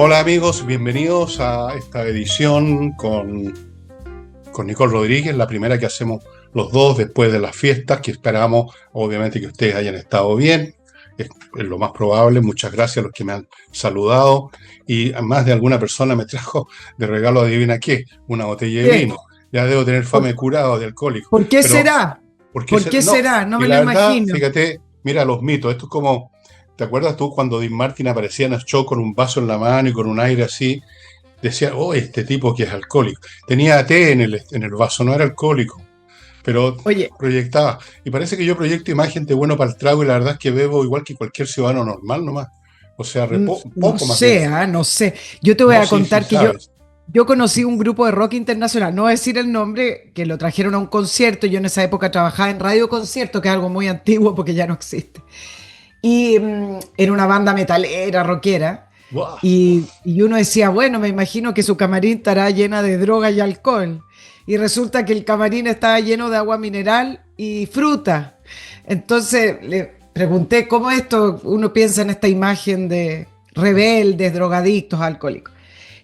Hola amigos, bienvenidos a esta edición con Nicole Rodríguez, la primera que hacemos los dos después de las fiestas, que esperamos obviamente que ustedes hayan estado bien, es lo más probable. Muchas gracias a los que me han saludado y a más de alguna persona me trajo de regalo, adivina qué, una botella de ¿Qué? vino. Ya debo tener fama ¿Por, de curado, de alcohólico, por qué pero será? ¿por qué ¿Por será? qué No, será? No y me la lo verdad, imagino. fíjate, mira los mitos, esto es como... ¿Te acuerdas tú cuando Dean Martin aparecía en el show con un vaso en la mano y con un aire así? Decía, oh, este tipo que es alcohólico. Tenía té en el vaso, no era alcohólico, pero Oye, proyectaba. Y parece que yo proyecto imagen de bueno para el trago y la verdad es que bebo igual que cualquier ciudadano normal nomás. O sea, no poco más bien. sé, no sé. Yo te voy No, a sí, sí, contar que yo, sabes. yo conocí un grupo de rock internacional, no voy a decir el nombre, que lo trajeron a un concierto. Yo en esa época trabajaba en Radio Concierto, que es algo muy antiguo porque ya no existe. Y era una banda metalera, rockera. Buah. Y uno decía, bueno, me imagino que su camarín estará llena de droga y alcohol. Y resulta que el camarín estaba lleno de agua mineral y fruta. Entonces le pregunté, ¿cómo esto uno piensa en esta imagen de rebeldes, drogadictos, alcohólicos?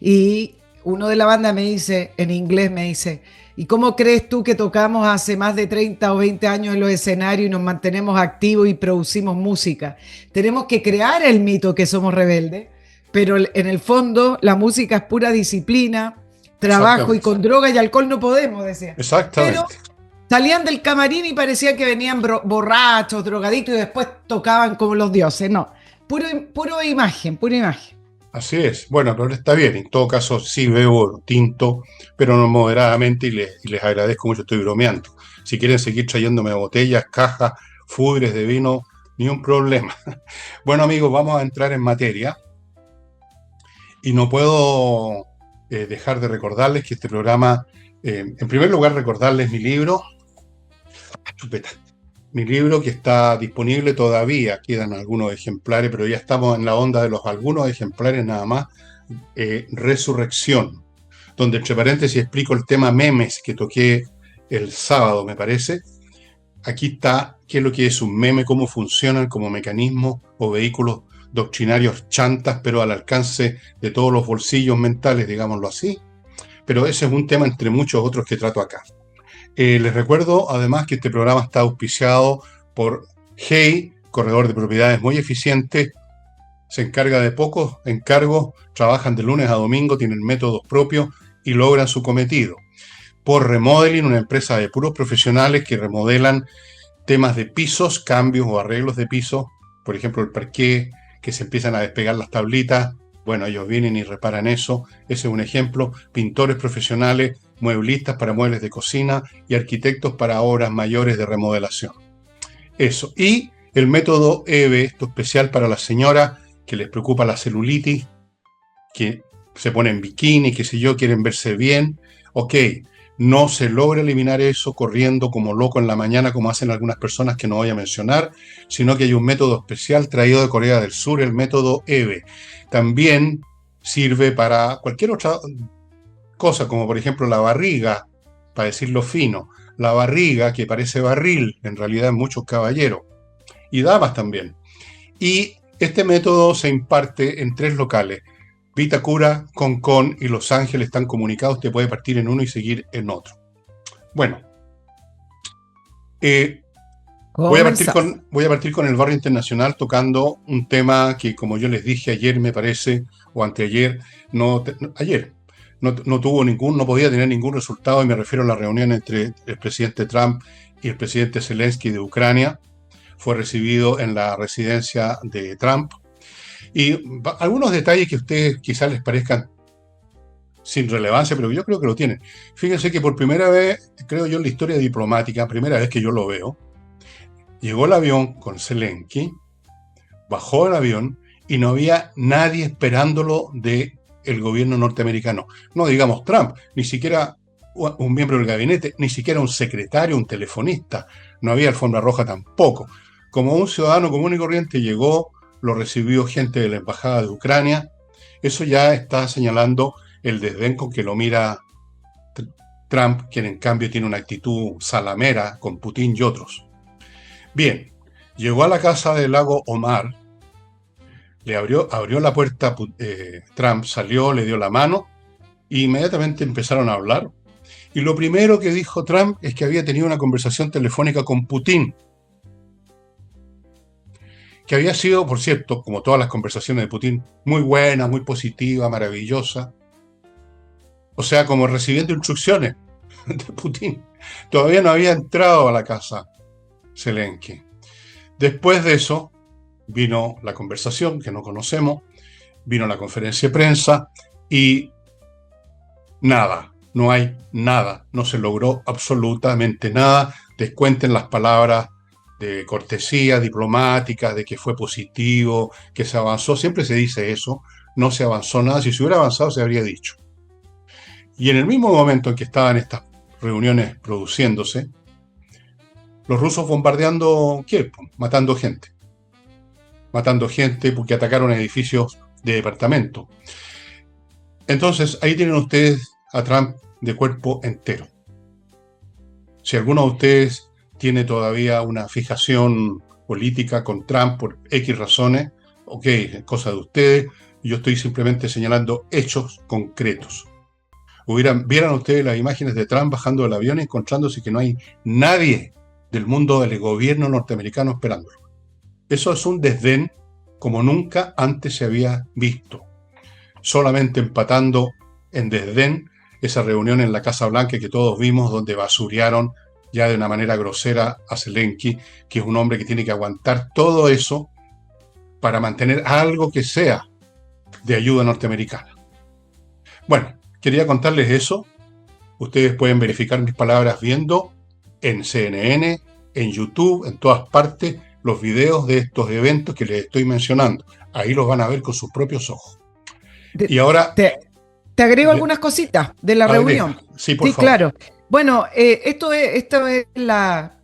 Y uno de la banda me dice, en inglés me dice, ¿y cómo crees tú que tocamos hace más de 30 o 20 años en los escenarios y nos mantenemos activos y producimos música? Tenemos que crear el mito que somos rebeldes, pero en el fondo la música es pura disciplina, trabajo y Exactamente. con droga y alcohol no podemos, decía. Pero Exactamente. salían del camarín y parecía que venían borrachos, drogadictos y después tocaban como los dioses. No, puro imagen, pura imagen. Así es. Bueno, pero está bien. En todo caso, sí bebo tinto, pero no moderadamente y les agradezco mucho. Estoy bromeando. Si quieren seguir trayéndome botellas, cajas, fudres de vino, ni un problema. Bueno, amigos, vamos a entrar en materia. Y no puedo dejar de recordarles que este programa, en primer lugar, recordarles mi libro, chupeta, mi libro que está disponible todavía, quedan algunos ejemplares, pero ya estamos en la onda de los algunos ejemplares nada más, Resurrección, donde entre paréntesis explico el tema memes que toqué el sábado, me parece. Aquí está qué es lo que es un meme, cómo funcionan como mecanismos o vehículos doctrinarios chantas, pero al alcance de todos los bolsillos mentales, digámoslo así. Pero ese es un tema entre muchos otros que trato acá. Les recuerdo además que este programa está auspiciado por Hey, corredor de propiedades muy eficiente, se encarga de pocos encargos, trabajan de lunes a domingo, tienen métodos propios y logran su cometido. Por Remodeling, una empresa de puros profesionales que remodelan temas de pisos, cambios o arreglos de pisos, por ejemplo el parqué, que se empiezan a despegar las tablitas, bueno, ellos vienen y reparan eso, ese es un ejemplo. Pintores profesionales, mueblistas para muebles de cocina y arquitectos para obras mayores de remodelación. Eso. Y el método EVE, esto especial para las señoras que les preocupa la celulitis, que se ponen bikini, qué sé yo, quieren verse bien. Ok, no se logra eliminar eso corriendo como loco en la mañana, como hacen algunas personas que no voy a mencionar, sino que hay un método especial traído de Corea del Sur, el método EVE. También sirve para cualquier otra cosa, como por ejemplo la barriga, para decirlo fino, la barriga que parece barril, en realidad en muchos caballeros, y damas también. Y este método se imparte en 3 locales. Vitacura, Concón y Los Ángeles están comunicados, usted puede partir en uno y seguir en otro. Bueno, eh, Comenzamos. voy a partir con el barrio internacional tocando un tema que, como yo les dije ayer, me parece, o anteayer, ayer, no tuvo ningún, no podía tener ningún resultado, y me refiero a la reunión entre el presidente Trump y el presidente Zelensky de Ucrania. Fue recibido en la residencia de Trump. Y algunos detalles que a ustedes quizás les parezcan sin relevancia, pero yo creo que lo tienen. Fíjense que por primera vez, creo yo, en la historia diplomática, primera vez que yo lo veo, llegó el avión con Zelensky, bajó el avión y no había nadie esperándolo del gobierno norteamericano. No digamos Trump, ni siquiera un miembro del gabinete, ni siquiera un secretario, un telefonista. No había alfombra roja tampoco. Como un ciudadano común y corriente llegó, lo recibió gente de la embajada de Ucrania. Eso ya está señalando el desdén con que lo mira Trump, quien en cambio tiene una actitud salamera con Putin y otros. Bien, llegó a la casa del lago Omar, abrió la puerta, Trump salió, le dio la mano e inmediatamente empezaron a hablar. Y lo primero que dijo Trump es que había tenido una conversación telefónica con Putin, que había sido, por cierto, como todas las conversaciones de Putin, muy buena, muy positiva, maravillosa. O sea, como recibiendo instrucciones de Putin. Todavía no había entrado a la casa Zelensky. Después de eso vino la conversación que no conocemos, vino la conferencia de prensa y nada, no hay nada, no se logró absolutamente nada. Descuenten las palabras de cortesía diplomática, de que fue positivo, que se avanzó, siempre se dice eso, no se avanzó nada, si se hubiera avanzado se habría dicho. Y en el mismo momento en que estaban estas reuniones produciéndose, los rusos bombardeando Kiev, matando gente porque atacaron edificios de departamento. Entonces, ahí tienen ustedes a Trump de cuerpo entero. Si alguno de ustedes tiene todavía una fijación política con Trump por X razones, ok, es cosa de ustedes, yo estoy simplemente señalando hechos concretos. Vieran ustedes las imágenes de Trump bajando del avión y encontrándose que no hay nadie del mundo del gobierno norteamericano esperándolo. Eso es un desdén como nunca antes se había visto. Solamente empatando en desdén esa reunión en la Casa Blanca que todos vimos, donde basurearon ya de una manera grosera a Zelensky, que es un hombre que tiene que aguantar todo eso para mantener algo que sea de ayuda norteamericana. Bueno, quería contarles eso. Ustedes pueden verificar mis palabras viendo en CNN, en YouTube, en todas partes, los videos de estos eventos que les estoy mencionando. Ahí los van a ver con sus propios ojos. Y ahora... Te agrego algunas cositas de la reunión. Sí, por favor. Claro. Bueno, esta es la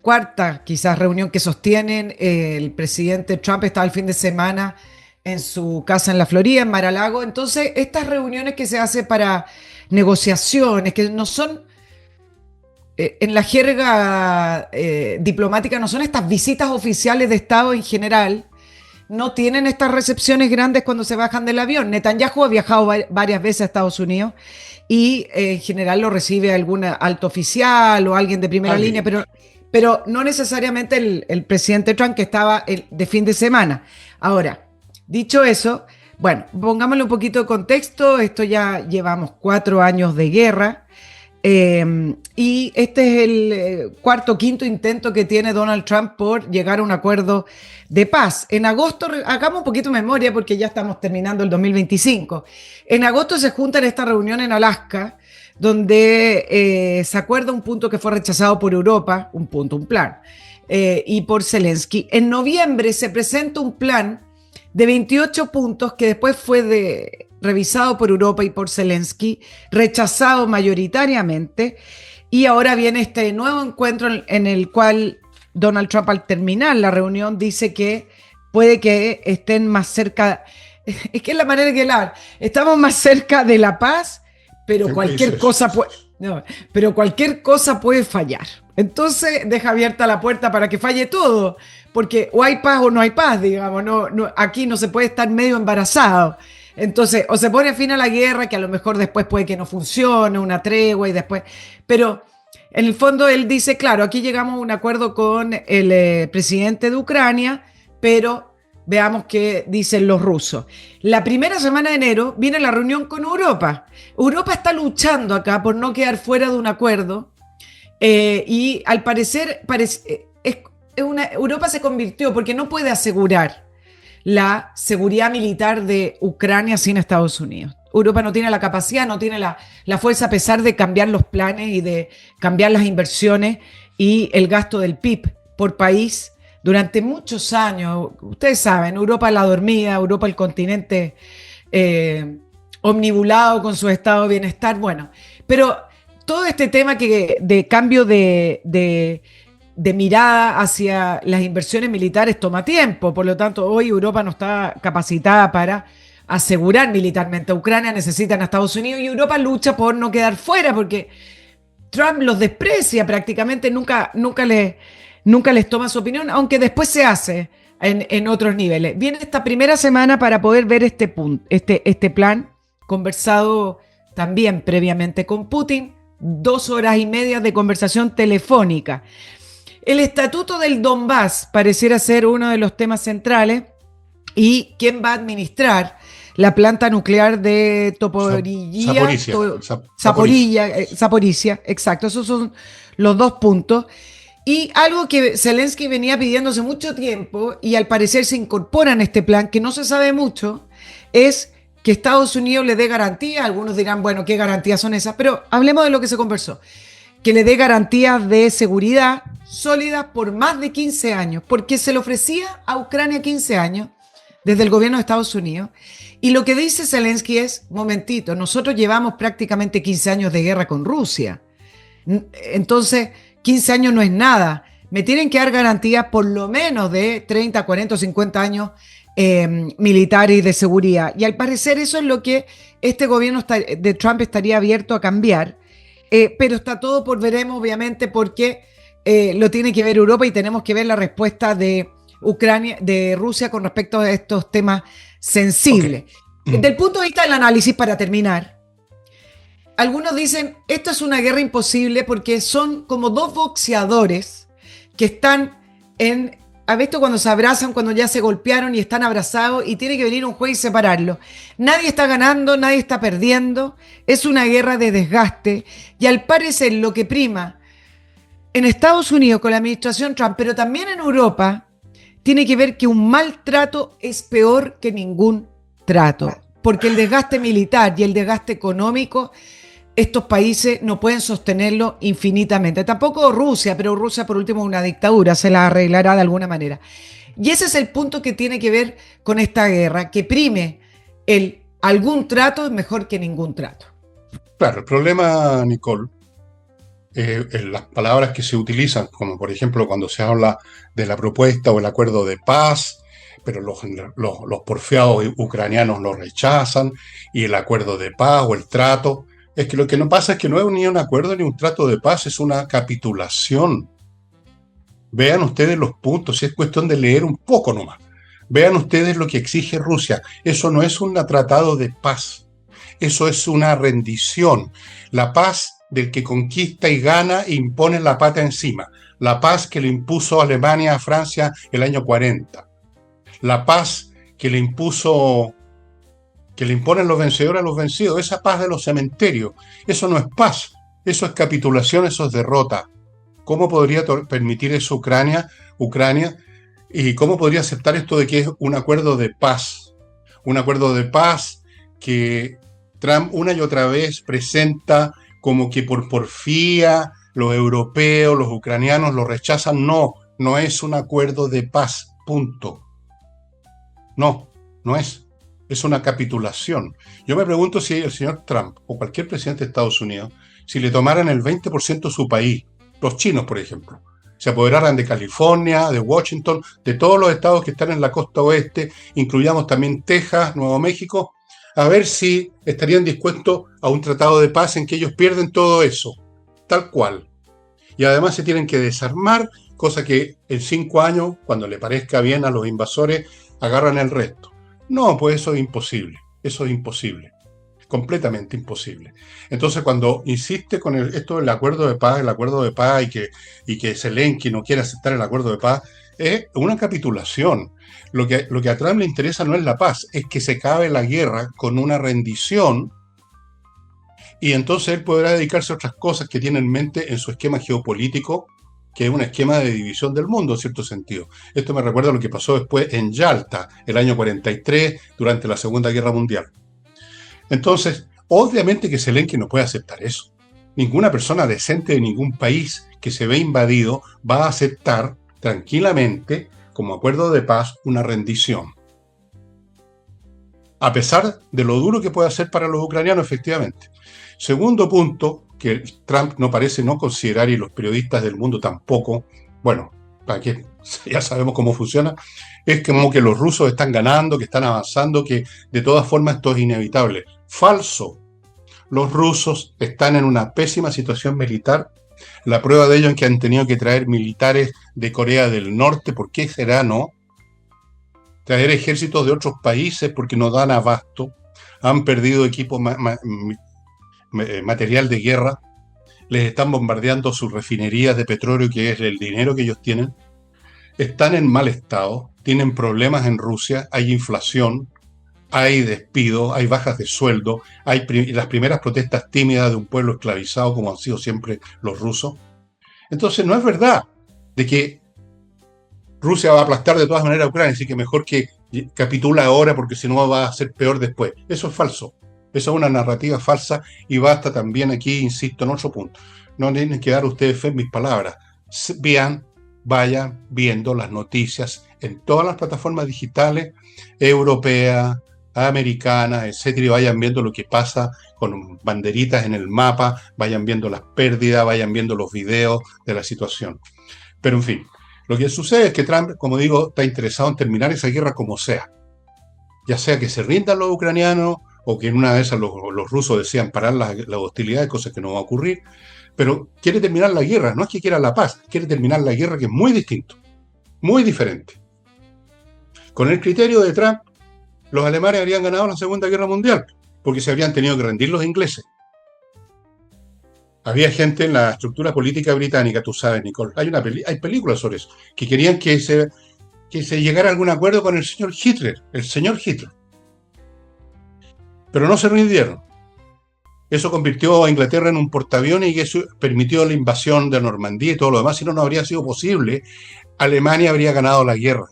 cuarta, quizás, reunión que sostienen. El presidente Trump está el fin de semana en su casa en la Florida, en Mar-a-Lago. Entonces, estas reuniones que se hacen para negociaciones, que no son, en la jerga diplomática, no son estas visitas oficiales de Estado en general, no tienen estas recepciones grandes cuando se bajan del avión. Netanyahu ha viajado varias veces a Estados Unidos y en general lo recibe algún alto oficial o alguien de primera línea, pero no necesariamente el presidente Trump, que estaba de fin de semana. Ahora, dicho eso, bueno, pongámosle un poquito de contexto. Esto ya llevamos 4 años de guerra. Y este es el cuarto o quinto intento que tiene Donald Trump por llegar a un acuerdo de paz. En agosto, hagamos un poquito de memoria porque ya estamos terminando el 2025. En agosto se junta en esta reunión en Alaska, donde se acuerda un punto que fue rechazado por Europa, un plan, y por Zelensky. En noviembre se presenta un plan de 28 puntos que después fue revisado por Europa y por Zelensky, rechazado mayoritariamente, y ahora viene este nuevo encuentro en el cual Donald Trump, al terminar la reunión, dice que puede que estén más cerca, es que es la manera de hablar, estamos más cerca de la paz, pero cualquier cosa puede fallar. Entonces deja abierta la puerta para que falle todo, porque o hay paz o no hay paz, digamos, aquí no se puede estar medio embarazado. Entonces, o se pone fin a la guerra, que a lo mejor después puede que no funcione, una tregua y después... Pero en el fondo él dice, claro, aquí llegamos a un acuerdo con el presidente de Ucrania, pero veamos qué dicen los rusos. La primera semana de enero viene la reunión con Europa. Europa está luchando acá por no quedar fuera de un acuerdo y al parecer Europa se convirtió porque no puede asegurar la seguridad militar de Ucrania sin Estados Unidos. Europa no tiene la capacidad, no tiene la fuerza, a pesar de cambiar los planes y de cambiar las inversiones y el gasto del PIB por país durante muchos años. Ustedes saben, Europa la dormida, Europa el continente omnibulado con su estado de bienestar. Bueno, pero todo este tema de cambio de mirada hacia las inversiones militares toma tiempo. Por lo tanto, hoy Europa no está capacitada para asegurar militarmente a Ucrania, necesitan a Estados Unidos, y Europa lucha por no quedar fuera porque Trump los desprecia prácticamente, nunca les toma su opinión, aunque después se hace en otros niveles. Viene esta primera semana para poder ver este plan, conversado también previamente con Putin, 2 horas y media de conversación telefónica. El estatuto del Donbass pareciera ser uno de los temas centrales, y quién va a administrar la planta nuclear de Zaporizhia, exacto, esos son los 2 puntos. Y algo que Zelensky venía pidiendo hace mucho tiempo, y al parecer se incorpora en este plan, que no se sabe mucho, es que Estados Unidos le dé garantías. Algunos dirán, bueno, ¿qué garantías son esas? Pero hablemos de lo que se conversó. Que le dé garantías de seguridad sólidas por más de 15 años, porque se le ofrecía a Ucrania 15 años desde el gobierno de Estados Unidos. Y lo que dice Zelensky es, momentito, nosotros llevamos prácticamente 15 años de guerra con Rusia. Entonces, 15 años no es nada. Me tienen que dar garantías por lo menos de 30, 40 o 50 años militares y de seguridad. Y al parecer eso es lo que este gobierno de Trump estaría abierto a cambiar. Pero está todo por veremos, obviamente, porque lo tiene que ver Europa, y tenemos que ver la respuesta de Ucrania, de Rusia, con respecto a estos temas sensibles. Okay. Desde el punto de vista del análisis, para terminar, algunos dicen, esto es una guerra imposible porque son como dos boxeadores que están ¿has visto cuando se abrazan, cuando ya se golpearon y están abrazados, y tiene que venir un juez y separarlos? Nadie está ganando, nadie está perdiendo, es una guerra de desgaste, y al parecer lo que prima en Estados Unidos con la administración Trump, pero también en Europa, tiene que ver que un maltrato es peor que ningún trato, porque el desgaste militar y el desgaste económico, estos países no pueden sostenerlo infinitamente. Tampoco Rusia, pero Rusia por último es una dictadura, se la arreglará de alguna manera. Y ese es el punto que tiene que ver con esta guerra, que prime algún trato es mejor que ningún trato. Claro, el problema, Nicole, las palabras que se utilizan, como por ejemplo cuando se habla de la propuesta o el acuerdo de paz, pero los porfiados ucranianos lo rechazan, y el acuerdo de paz o el trato, es que lo que no pasa es que no es ni un acuerdo ni un trato de paz, es una capitulación. Vean ustedes los puntos, si es cuestión de leer un poco nomás. Vean ustedes lo que exige Rusia. Eso no es un tratado de paz, eso es una rendición. La paz del que conquista y gana e impone la pata encima. La paz que le impuso Alemania a Francia el año 40. La paz que le imponen los vencedores a los vencidos. Esa paz de los cementerios. Eso no es paz. Eso es capitulación, eso es derrota. ¿Cómo podría permitir eso Ucrania? ¿Y cómo podría aceptar esto de que es un acuerdo de paz? Un acuerdo de paz que Trump una y otra vez presenta como que por porfía los europeos, los ucranianos lo rechazan. No, no es un acuerdo de paz, punto. No, no es. Es una capitulación. Yo me pregunto si el señor Trump o cualquier presidente de Estados Unidos, si le tomaran el 20% de su país, los chinos, por ejemplo, se apoderaran de California, de Washington, de todos los estados que están en la costa oeste, incluyamos también Texas, Nuevo México, a ver si estarían dispuestos a un tratado de paz en que ellos pierden todo eso, tal cual. Y además se tienen que desarmar, cosa que en 5 años, cuando le parezca bien a los invasores, agarran el resto. No, pues eso es imposible, completamente imposible. Entonces cuando insiste con esto del acuerdo de paz, y que Zelensky no quiere aceptar el acuerdo de paz, es una capitulación. Lo que a Trump le interesa no es la paz, es que se acabe la guerra con una rendición, y entonces él podrá dedicarse a otras cosas que tiene en mente en su esquema geopolítico, que es un esquema de división del mundo en cierto sentido. Esto me recuerda a lo que pasó después en Yalta, el año 43, durante la Segunda Guerra Mundial. Entonces, obviamente que Zelensky no puede aceptar eso. Ninguna persona decente de ningún país que se ve invadido va a aceptar tranquilamente, como acuerdo de paz, una rendición. A pesar de lo duro que puede ser para los ucranianos, efectivamente. Segundo punto, que Trump no parece no considerar, y los periodistas del mundo tampoco, bueno, para que ya sabemos cómo funciona, es como que los rusos están ganando, que están avanzando, que de todas formas esto es inevitable. Falso. Los rusos están en una pésima situación militar. La prueba de ello es que han tenido que traer militares de Corea del Norte. ¿Por qué será, no? traer ejércitos de otros países porque no dan abasto, han perdido equipo, material de guerra, les están bombardeando sus refinerías de petróleo, que es el dinero que ellos tienen, están en mal estado, tienen problemas en Rusia, hay inflación, hay despidos, hay bajas de sueldo, hay las primeras protestas tímidas de un pueblo esclavizado como han sido siempre los rusos. Entonces no es verdad de que Rusia va a aplastar de todas maneras a Ucrania, así que mejor que capitula ahora porque si no va a ser peor después. Eso es falso. Eso es una narrativa falsa y basta también aquí, insisto, en otro punto. No tienen que dar ustedes fe en mis palabras. Vean, vayan viendo las noticias en todas las plataformas digitales, europeas, americanas, etcétera, y vayan viendo lo que pasa con banderitas en el mapa, vayan viendo las pérdidas, vayan viendo los videos de la situación. Pero en fin, lo que sucede es que Trump, como digo, está interesado en terminar esa guerra como sea. Ya sea que se rindan los ucranianos o que en una de esas los rusos desean parar las hostilidades, cosa que no va a ocurrir, pero quiere terminar la guerra, no es que quiera la paz, quiere terminar la guerra, que es muy distinto, muy diferente. Con el criterio de Trump, los alemanes habrían ganado la Segunda Guerra Mundial, porque se habrían tenido que rendir los ingleses. Había gente en la estructura política británica, tú sabes, Nicole, hay películas sobre eso, que querían que se llegara a algún acuerdo con el señor Hitler, pero no se rindieron. Eso convirtió a Inglaterra en un portaaviones y eso permitió la invasión de Normandía y todo lo demás. Si no, no habría sido posible. Alemania habría ganado la guerra.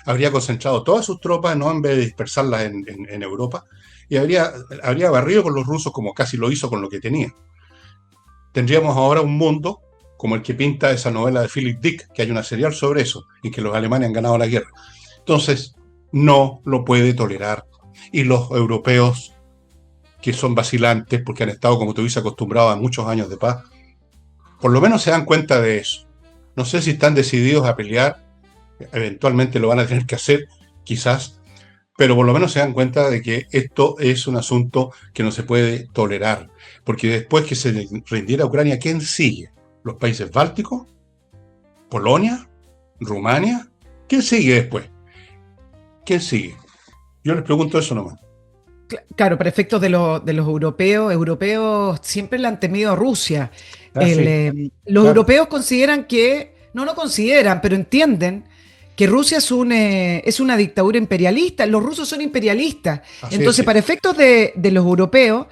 Habría concentrado todas sus tropas, no en vez de dispersarlas en Europa, y habría barrido con los rusos como casi lo hizo con lo que tenía. Tendríamos ahora un mundo como el que pinta esa novela de Philip Dick, que hay una serial sobre eso, y que los alemanes han ganado la guerra. Entonces, no lo puede tolerar. Y los europeos, que son vacilantes, porque han estado, como tú dices, acostumbrados a muchos años de paz, por lo menos se dan cuenta de eso. No sé si están decididos a pelear, eventualmente lo van a tener que hacer, quizás, pero por lo menos se dan cuenta de que esto es un asunto que no se puede tolerar, porque después que se rindiera Ucrania, ¿quién sigue? ¿Los países bálticos? ¿Polonia? ¿Rumania? ¿Quién sigue después? ¿Quién sigue? Yo les pregunto eso nomás. Claro, para efectos de los europeos siempre le han temido a Rusia. Sí, Los claro. europeos consideran no lo consideran, pero entienden que Rusia es una dictadura imperialista. Los rusos son imperialistas. Así es, Entonces, sí. para efectos de los europeos,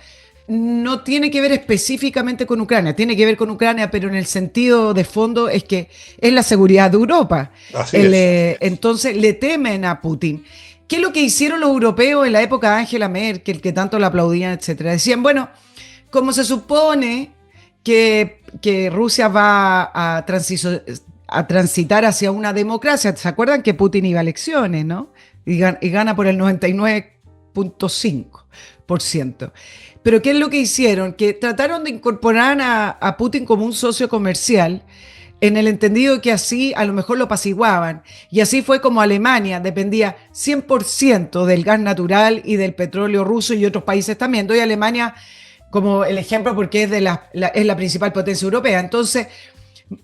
no tiene que ver específicamente con Ucrania, tiene que ver con Ucrania, pero en el sentido de fondo es que es la seguridad de Europa. Así es. Entonces, le temen a Putin. ¿Qué es lo que hicieron los europeos en la época de Angela Merkel, que tanto la aplaudían, etcétera? Decían, bueno, como se supone que Rusia va a transitar hacia una democracia, ¿se acuerdan que Putin iba a elecciones, no? Y gana por el 99,5%. Pero ¿qué es lo que hicieron? Que trataron de incorporar a Putin como un socio comercial, en el entendido que así a lo mejor lo apaciguaban. Y así fue como Alemania dependía 100% del gas natural y del petróleo ruso y otros países también. Doy a Alemania como el ejemplo porque es la principal potencia europea. Entonces,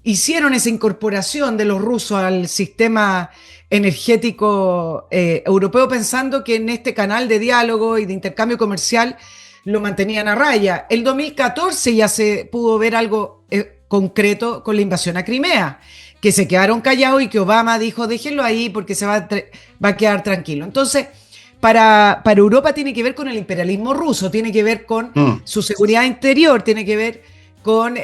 hicieron esa incorporación de los rusos al sistema energético europeo pensando que en este canal de diálogo y de intercambio comercial lo mantenían a raya. El 2014 ya se pudo ver algo concreto con la invasión a Crimea, que se quedaron callados y que Obama dijo, déjenlo ahí porque va a quedar tranquilo. Entonces, para Europa tiene que ver con el imperialismo ruso, tiene que ver con Mm. su seguridad interior, tiene que ver con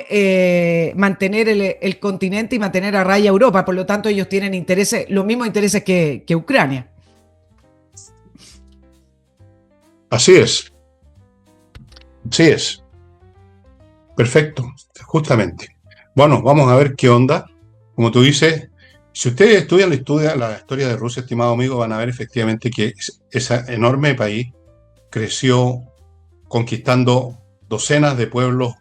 mantener el continente y mantener a raya Europa. Por lo tanto, ellos tienen intereses, los mismos intereses que Ucrania. Así es. Así es. Perfecto. Justamente. Bueno, vamos a ver qué onda. Como tú dices, si ustedes estudian la historia de Rusia, estimado amigo, van a ver efectivamente que ese enorme país creció conquistando docenas de pueblos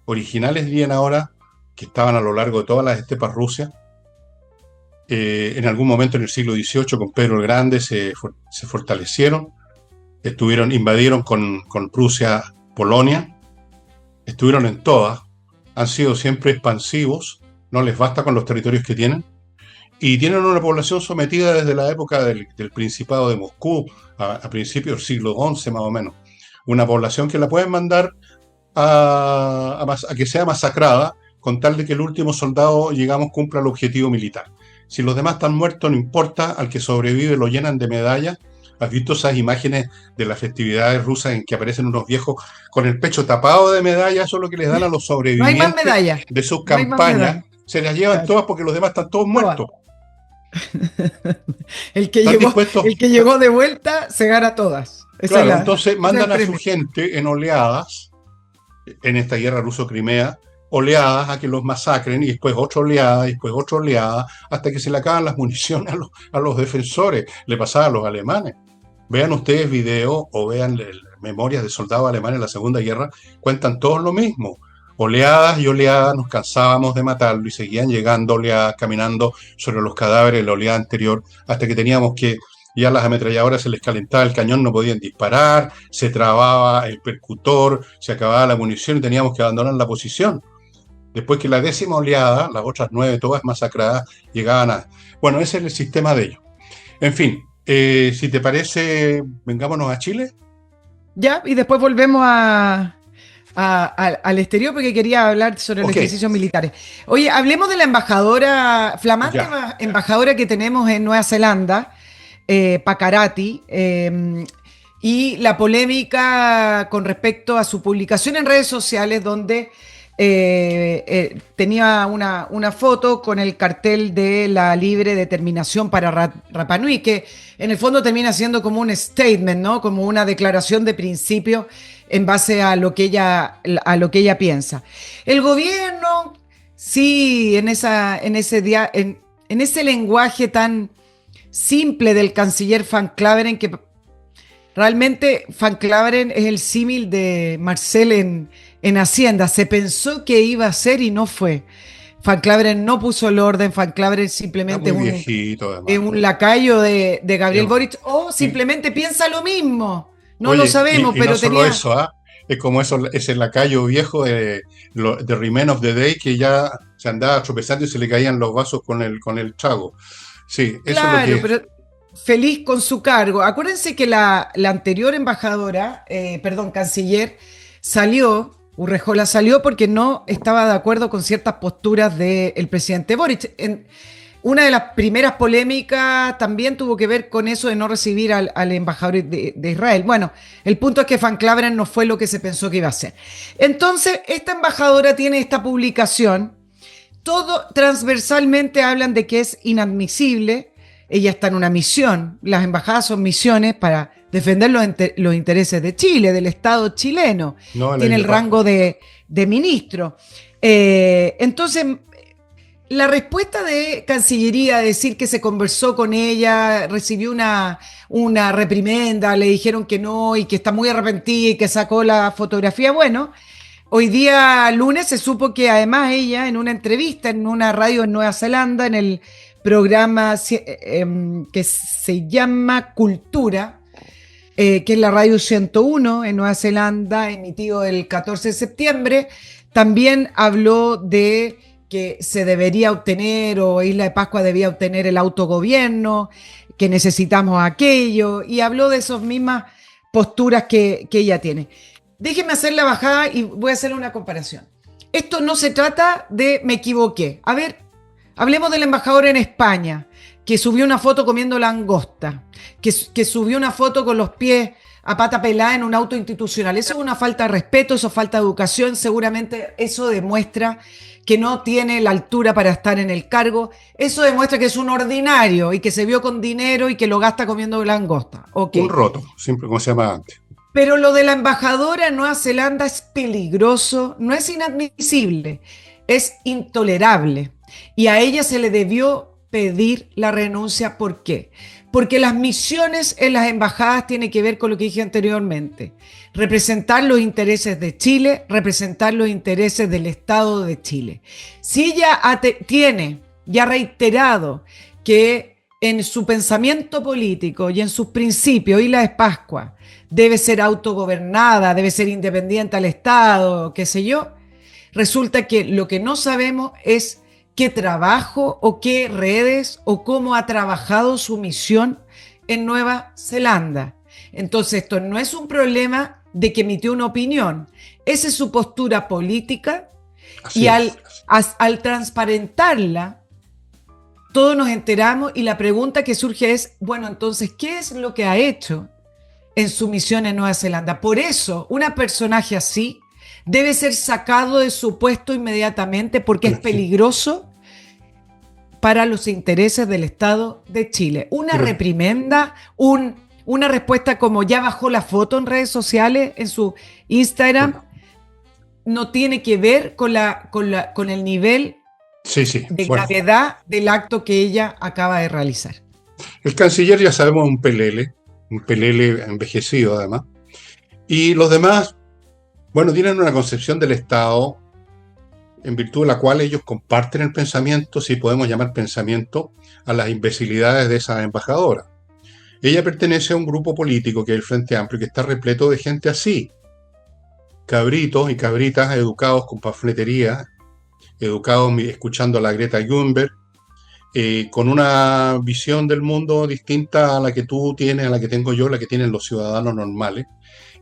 originales, dirían ahora, que estaban a lo largo de todas las estepas rusias. En algún momento en el siglo XVIII, con Pedro el Grande, se fortalecieron, invadieron con Prusia, Polonia, estuvieron en todas, han sido siempre expansivos, no les basta con los territorios que tienen, y tienen una población sometida desde la época del Principado de Moscú, a principios del siglo XI más o menos. Una población que la pueden mandar a que sea masacrada con tal de que el último soldado, digamos, cumpla el objetivo militar. Si los demás están muertos, no importa, al que sobrevive lo llenan de medallas. ¿Has visto esas imágenes de las festividades rusas en que aparecen unos viejos con el pecho tapado de medallas? Eso es lo que les dan a los No hay más sobrevivientes medallas, de sus no hay más campañas. medallas. Se las llevan Claro, todas porque los demás están todos todas. muertos. El que ¿Están llegó, dispuestos? el que llegó de vuelta se gana todas. Claro, entonces Ese es el mandan a su premio. gente en oleadas, en esta guerra ruso-crimea, oleadas a que los masacren y después otra oleada, y después otra oleada, hasta que se le acaban las municiones a los defensores. Le pasaba a los alemanes. Vean ustedes videos o vean memorias de soldados alemanes en la Segunda Guerra, cuentan todos lo mismo. Oleadas y oleadas, nos cansábamos de matarlo y seguían llegando oleadas, caminando sobre los cadáveres de la oleada anterior, hasta que teníamos que, ya las ametralladoras se les calentaba el cañón, no podían disparar, se trababa el percutor, se acababa la munición y teníamos que abandonar la posición. Después que la 10ª oleada, las otras 9 todas masacradas, llegaban a... Bueno, ese es el sistema de ellos. En fin, si te parece, vengámonos a Chile. Ya, y después volvemos al exterior porque quería hablar sobre los Ok, ejercicios militares. Oye, hablemos de la embajadora, flamante ya. embajadora que tenemos en Nueva Zelanda, Pakarati, y la polémica con respecto a su publicación en redes sociales donde tenía una foto con el cartel de la libre determinación para Rapa Nui, que en el fondo termina siendo como un statement, ¿no? Como una declaración de principio en base a lo que ella piensa. El gobierno, sí, en ese lenguaje tan simple del canciller Van Claveren, que realmente Van Claveren es el símil de Marcel en Hacienda. Se pensó que iba a ser y no fue. Van Claveren no puso el orden, Van Claveren Está simplemente muy viejito, es además. un lacayo de Gabriel Eh, Boric, o y- simplemente piensa lo mismo. No lo Oye, sabemos, y no pero solo tenía... eso, ¿ah? Es como eso, ese lacayo viejo de Remain of the Day que ya se andaba tropezando y se le caían los vasos con el trago. Sí, eso es lo que Claro, es. pero feliz con su cargo. Acuérdense que la anterior embajadora, perdón, canciller, Urrejola salió porque no estaba de acuerdo con ciertas posturas del presidente Boric. Una de las primeras polémicas también tuvo que ver con eso de no recibir al embajador de Israel. Bueno, el punto es que Van Claveren no fue lo que se pensó que iba a ser. Entonces, esta embajadora tiene esta publicación. Todo transversalmente hablan de que es inadmisible. Ella está en una misión. Las embajadas son misiones para defender los intereses de Chile, del Estado chileno. No a la Tiene el isla rango Pascua. de ministro. Entonces, la respuesta de Cancillería, decir que se conversó con ella, recibió una reprimenda, le dijeron que no y que está muy arrepentida y que sacó la fotografía. Bueno, hoy día lunes se supo que además ella en una entrevista en una radio en Nueva Zelanda, en el programa que se llama Cultura, que es la radio 101 en Nueva Zelanda, emitido el 14 de septiembre, también habló de que se debería obtener o Isla de Pascua debía obtener el autogobierno, que necesitamos aquello, y habló de esas mismas posturas que ella tiene. Déjenme hacer la bajada y voy a hacer una comparación. Esto no se trata de me equivoqué. A ver, hablemos del embajador en España, que subió una foto comiendo langosta, que subió una foto con los pies a pata pelada en un auto institucional. Eso es una falta de respeto, eso es falta de educación. Seguramente eso demuestra que no tiene la altura para estar en el cargo. Eso demuestra que es un ordinario y que se vio con dinero y que lo gasta comiendo langosta. Ok. Un roto, siempre como se llama antes. Pero lo de la embajadora en Nueva Zelanda es peligroso, no es inadmisible, es intolerable. Y a ella se le debió pedir la renuncia. ¿Por qué? Porque las misiones en las embajadas tienen que ver con lo que dije anteriormente. Representar los intereses de Chile, representar los intereses del Estado de Chile. Si ella tiene ya reiterado que en su pensamiento político y en sus principios, Isla de Pascua debe ser autogobernada, debe ser independiente al Estado, qué sé yo, resulta que lo que no sabemos es qué trabajo o qué redes o cómo ha trabajado su misión en Nueva Zelanda. Entonces, esto no es un problema de que emitió una opinión, esa es su postura política y Así es. al transparentarla, todos nos enteramos y la pregunta que surge es, bueno, entonces, ¿qué es lo que ha hecho en su misión en Nueva Zelanda? Por eso, un personaje así debe ser sacado de su puesto inmediatamente porque es Bueno, sí, peligroso para los intereses del Estado de Chile. Una pero reprimenda, una respuesta como ya bajó la foto en redes sociales, en su Instagram, bueno, no tiene que ver con el nivel sí, sí. de Bueno, gravedad del acto que ella acaba de realizar. el canciller ya sabemos un pelele envejecido además. Y los demás, bueno, tienen una concepción del Estado en virtud de la cual ellos comparten el pensamiento, si podemos llamar pensamiento, a las imbecilidades de esa embajadora. Ella pertenece a un grupo político que es el Frente Amplio, que está repleto de gente así, cabritos y cabritas educados con panfletería, educados escuchando a la Greta Thunberg, con una visión del mundo distinta a la que tú tienes, a la que tengo yo, a la que tienen los ciudadanos normales.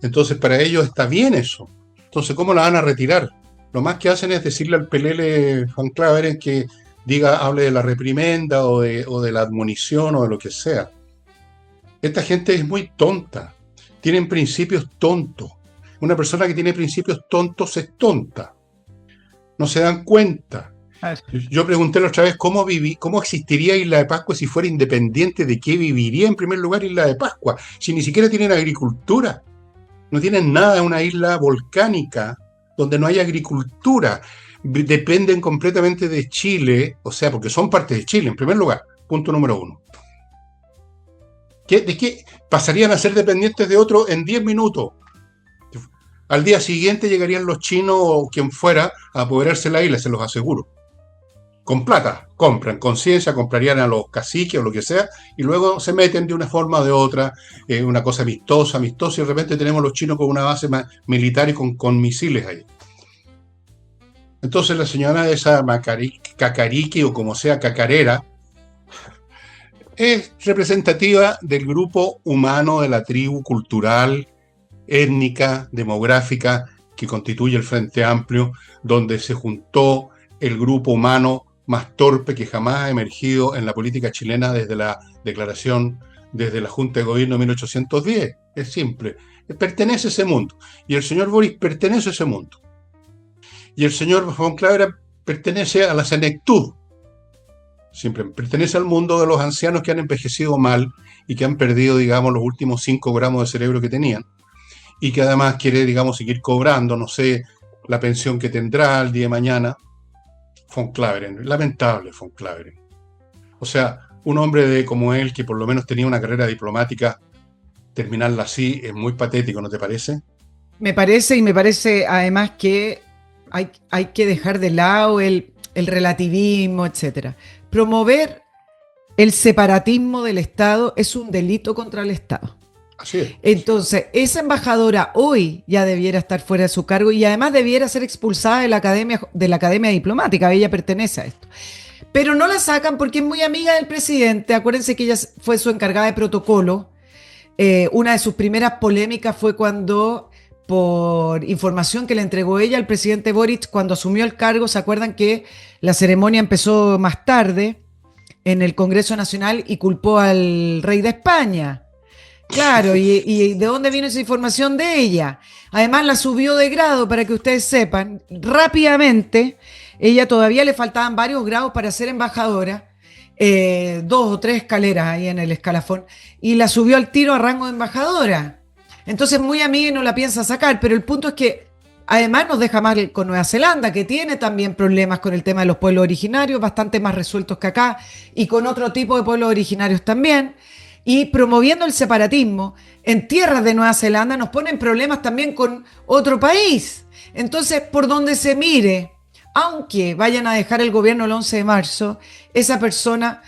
Entonces, para ellos está bien eso. Entonces, ¿cómo la van a retirar? Lo más que hacen es decirle al pelele Van Claveren que diga, hable de la reprimenda o de la admonición o de lo que sea. Esta gente es muy tonta. Tienen principios tontos. Una persona que tiene principios tontos es tonta. No se dan cuenta. Yo pregunté la otra vez cómo existiría Isla de Pascua si fuera independiente, de qué viviría en primer lugar Isla de Pascua, si ni siquiera tienen agricultura, no tienen nada, es una isla volcánica donde no hay agricultura, dependen completamente de Chile, o sea, porque son parte de Chile en primer lugar, punto número uno. ¿De qué pasarían a ser dependientes de otro en 10 minutos? Al día siguiente llegarían los chinos o quien fuera a apoderarse de la isla, se los aseguro. Con plata, compran conciencia, comprarían a los caciques o lo que sea, y luego se meten de una forma o de otra, una cosa amistosa, y de repente tenemos los chinos con una base militar y con misiles ahí. Entonces la señora esa Cacariqui o como sea, Cacarera, es representativa del grupo humano de la tribu cultural, étnica, demográfica que constituye el Frente Amplio, donde se juntó el grupo humano más torpe que jamás ha emergido en la política chilena desde la declaración, desde la Junta de Gobierno de 1810. Es simple, pertenece a ese mundo. Y el señor Boris pertenece a ese mundo. Y el señor Von Clavera pertenece a la senectud. Siempre pertenece al mundo de los ancianos que han envejecido mal y que han perdido, digamos, los últimos 5 gramos de cerebro que tenían. Y que además quiere, digamos, seguir cobrando, no sé, la pensión que tendrá el día de mañana. Von Claveren, lamentable Von Claveren. O sea, un hombre como él, que por lo menos tenía una carrera diplomática, terminarla así es muy patético, ¿no te parece? Me parece, y me parece además que hay que dejar de lado el relativismo, etcétera. Promover el separatismo del Estado es un delito contra el Estado. Así es. Entonces, esa embajadora hoy ya debiera estar fuera de su cargo y además debiera ser expulsada de la academia diplomática. Ella pertenece a esto. Pero no la sacan porque es muy amiga del presidente. Acuérdense que ella fue su encargada de protocolo. Una de sus primeras polémicas fue cuando, por información que le entregó ella al presidente Boric cuando asumió el cargo, ¿se acuerdan que la ceremonia empezó más tarde en el Congreso Nacional y culpó al rey de España? Claro, y ¿de dónde vino esa información de ella? Además la subió de grado, para que ustedes sepan, rápidamente. Ella todavía le faltaban varios grados para ser embajadora, 2 o 3 escaleras ahí en el escalafón, y la subió al tiro a rango de embajadora. Entonces muy amiga y no la piensa sacar, pero el punto es que además nos deja mal con Nueva Zelanda, que tiene también problemas con el tema de los pueblos originarios, bastante más resueltos que acá, y con otro tipo de pueblos originarios también. Y promoviendo el separatismo en tierras de Nueva Zelanda nos ponen problemas también con otro país. Entonces, por donde se mire, aunque vayan a dejar el gobierno el 11 de marzo, esa persona,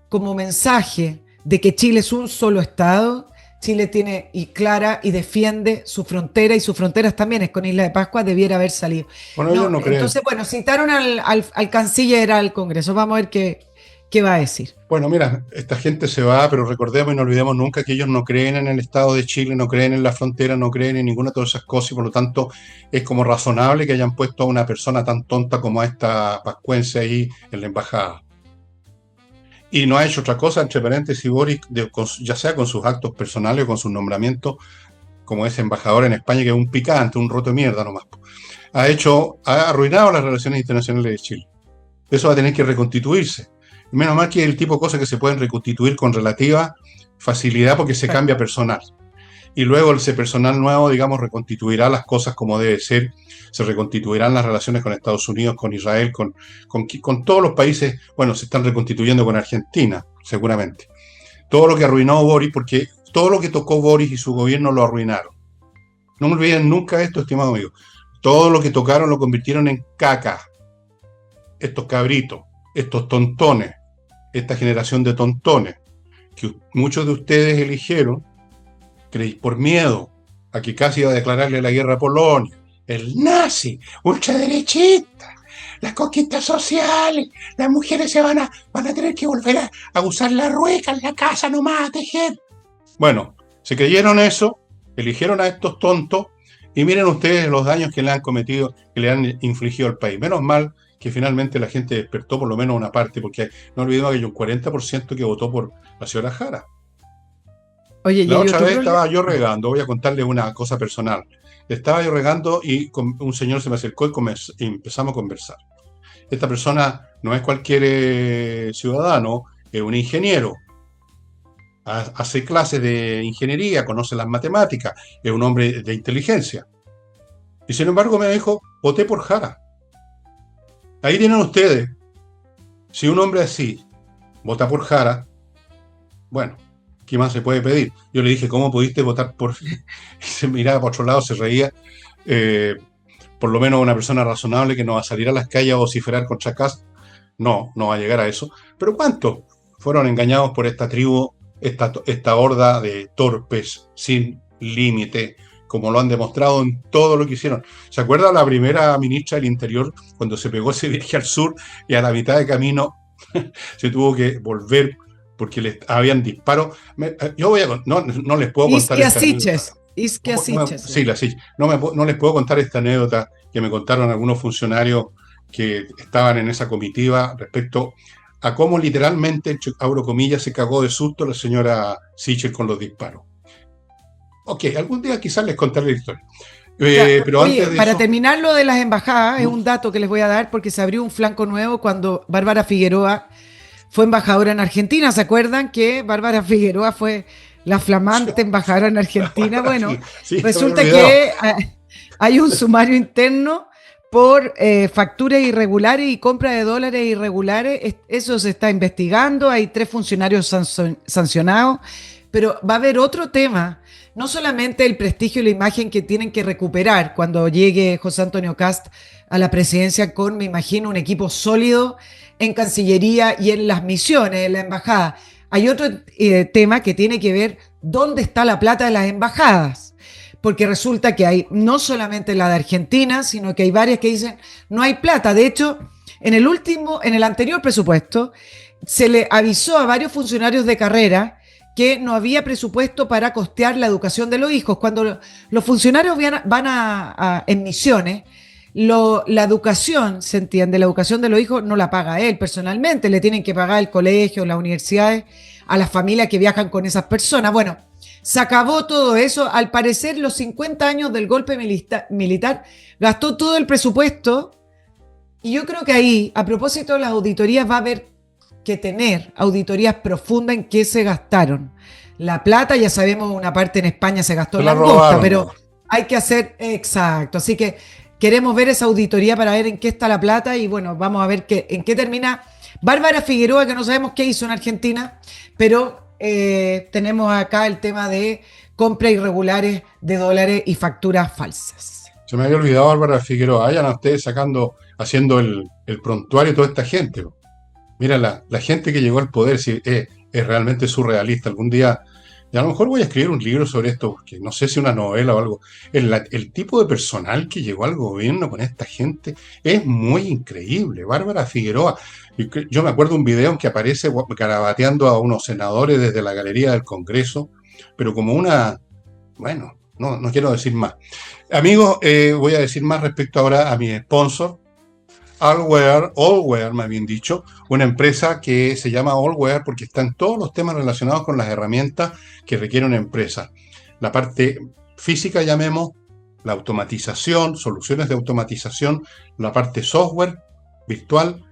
como mensaje de que Chile es un solo Estado, Chile tiene y clara y defiende su frontera y sus fronteras también es con Isla de Pascua, debiera haber salido. Bueno, ellos No, no creen. entonces, bueno, citaron al canciller al Congreso. Vamos a ver qué va a decir. Bueno, mira, esta gente se va, pero recordemos y no olvidemos nunca que ellos no creen en el Estado de Chile, no creen en la frontera, no creen en ninguna de todas esas cosas y por lo tanto es como razonable que hayan puesto a una persona tan tonta como a esta pascuense ahí en la embajada. Y no ha hecho otra cosa, entre paréntesis, Boris, ya sea con sus actos personales o con sus nombramientos, como ese embajador en España, que es un picante, un roto de mierda nomás. Ha arruinado las relaciones internacionales de Chile. Eso va a tener que reconstituirse. Menos mal que es el tipo de cosas que se pueden reconstituir con relativa facilidad porque se cambia personal. Y luego ese personal nuevo, digamos, reconstituirá las cosas como debe ser, se reconstituirán las relaciones con Estados Unidos, con Israel, con todos los países, bueno, se están reconstituyendo con Argentina, seguramente. Todo lo que arruinó Boris, porque todo lo que tocó Boris y su gobierno lo arruinaron. No me olviden nunca esto, estimado amigo. Todo lo que tocaron lo convirtieron en caca. Estos cabritos, estos tontones, esta generación de tontones, que muchos de ustedes eligieron por miedo a que casi iba a declararle la guerra a Polonia, el nazi, ultraderechista, las conquistas sociales, las mujeres van a tener que volver a usar la rueca en la casa nomás a tejer. Bueno, se creyeron eso, eligieron a estos tontos y miren ustedes los daños que le han cometido, que le han infligido al país. Menos mal que finalmente la gente despertó por lo menos una parte, porque no olvidemos que hay un 40% que votó por la señora Jara. Oye, la otra vez estaba yo regando, voy a contarle una cosa personal. Estaba yo regando y un señor se me acercó y empezamos a conversar. Esta persona no es cualquier ciudadano, es un ingeniero. Hace clases de ingeniería, conoce las matemáticas, es un hombre de inteligencia. Y sin embargo me dijo, voté por Jara. Ahí tienen ustedes. Si un hombre así vota por Jara, bueno, ¿qué más se puede pedir? Yo le dije, ¿cómo pudiste votar por...? Y se miraba para otro lado, se reía. Por lo menos una persona razonable que no va a salir a las calles a vociferar contra Kast. No va a llegar a eso. Pero ¿cuántos fueron engañados por esta tribu, esta horda de torpes sin límite, como lo han demostrado en todo lo que hicieron? ¿Se acuerda la primera ministra del Interior cuando se pegó ese viaje al sur y a la mitad de camino se tuvo que volver porque les habían disparos? Yo no les puedo contar esta anécdota. Sí, no les puedo contar esta anécdota que me contaron algunos funcionarios que estaban en esa comitiva respecto a cómo literalmente, abro comillas, se cagó de susto la señora Sichel con los disparos. Ok, algún día quizás les contaré la historia. Pero oye, antes de para eso, terminar lo de las embajadas, es un dato que les voy a dar porque se abrió un flanco nuevo cuando Bárbara Figueroa fue embajadora en Argentina. ¿Se acuerdan que Bárbara Figueroa fue la flamante embajadora en Argentina? Bueno, sí, resulta que hay un sumario interno por facturas irregulares y compra de dólares irregulares. Eso se está investigando, hay 3 funcionarios sancionados, pero va a haber otro tema. No solamente el prestigio y la imagen que tienen que recuperar cuando llegue José Antonio Kast a la presidencia con, me imagino, un equipo sólido en Cancillería y en las misiones, en la embajada. Hay otro tema que tiene que ver dónde está la plata de las embajadas, porque resulta que hay no solamente la de Argentina, sino que hay varias que dicen no hay plata. De hecho, en el anterior presupuesto, se le avisó a varios funcionarios de carrera que no había presupuesto para costear la educación de los hijos. Cuando los funcionarios van en misiones, la educación, se entiende, la educación de los hijos no la paga él personalmente, le tienen que pagar el colegio, las universidades, a las familias que viajan con esas personas. Bueno, se acabó todo eso. Al parecer, los 50 años del golpe militar gastó todo el presupuesto. Y yo creo que ahí, a propósito de las auditorías, va a haber que tener auditorías profundas en qué se gastaron. La plata, ya sabemos, una parte en España se gastó en langosta, pero hay que hacer, exacto. Así que queremos ver esa auditoría para ver en qué está la plata y bueno, vamos a ver en qué termina Bárbara Figueroa, que no sabemos qué hizo en Argentina, pero tenemos acá el tema de compra irregulares de dólares y facturas falsas. Se me había olvidado Bárbara Figueroa. Vayan a ustedes haciendo el prontuario de toda esta gente. Mira, la gente que llegó al poder es realmente surrealista. Algún día Y a lo mejor voy a escribir un libro sobre esto, porque no sé si una novela o algo. El tipo de personal que llegó al gobierno con esta gente es muy increíble. Bárbara Figueroa. Yo me acuerdo un video en que aparece garabateando a unos senadores desde la galería del Congreso, pero como una... Bueno, no quiero decir más. Amigos, voy a decir más respecto ahora a mi sponsor, Allware, más bien dicho, una empresa que se llama Allware porque están todos los temas relacionados con las herramientas que requiere una empresa. La parte física, llamemos, la automatización, soluciones de automatización, la parte software virtual,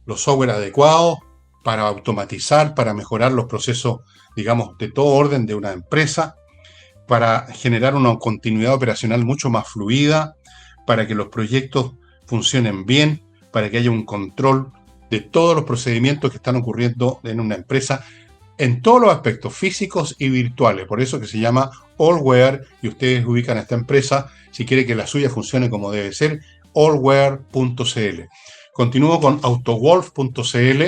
los software adecuados para automatizar, para mejorar los procesos, digamos, de todo orden de una empresa, para generar una continuidad operacional mucho más fluida, para que los proyectos funcionen bien, para que haya un control de todos los procedimientos que están ocurriendo en una empresa, en todos los aspectos físicos y virtuales. Por eso que se llama Allware, y ustedes ubican a esta empresa, si quiere que la suya funcione como debe ser, allware.cl. Continúo con autowolf.cl,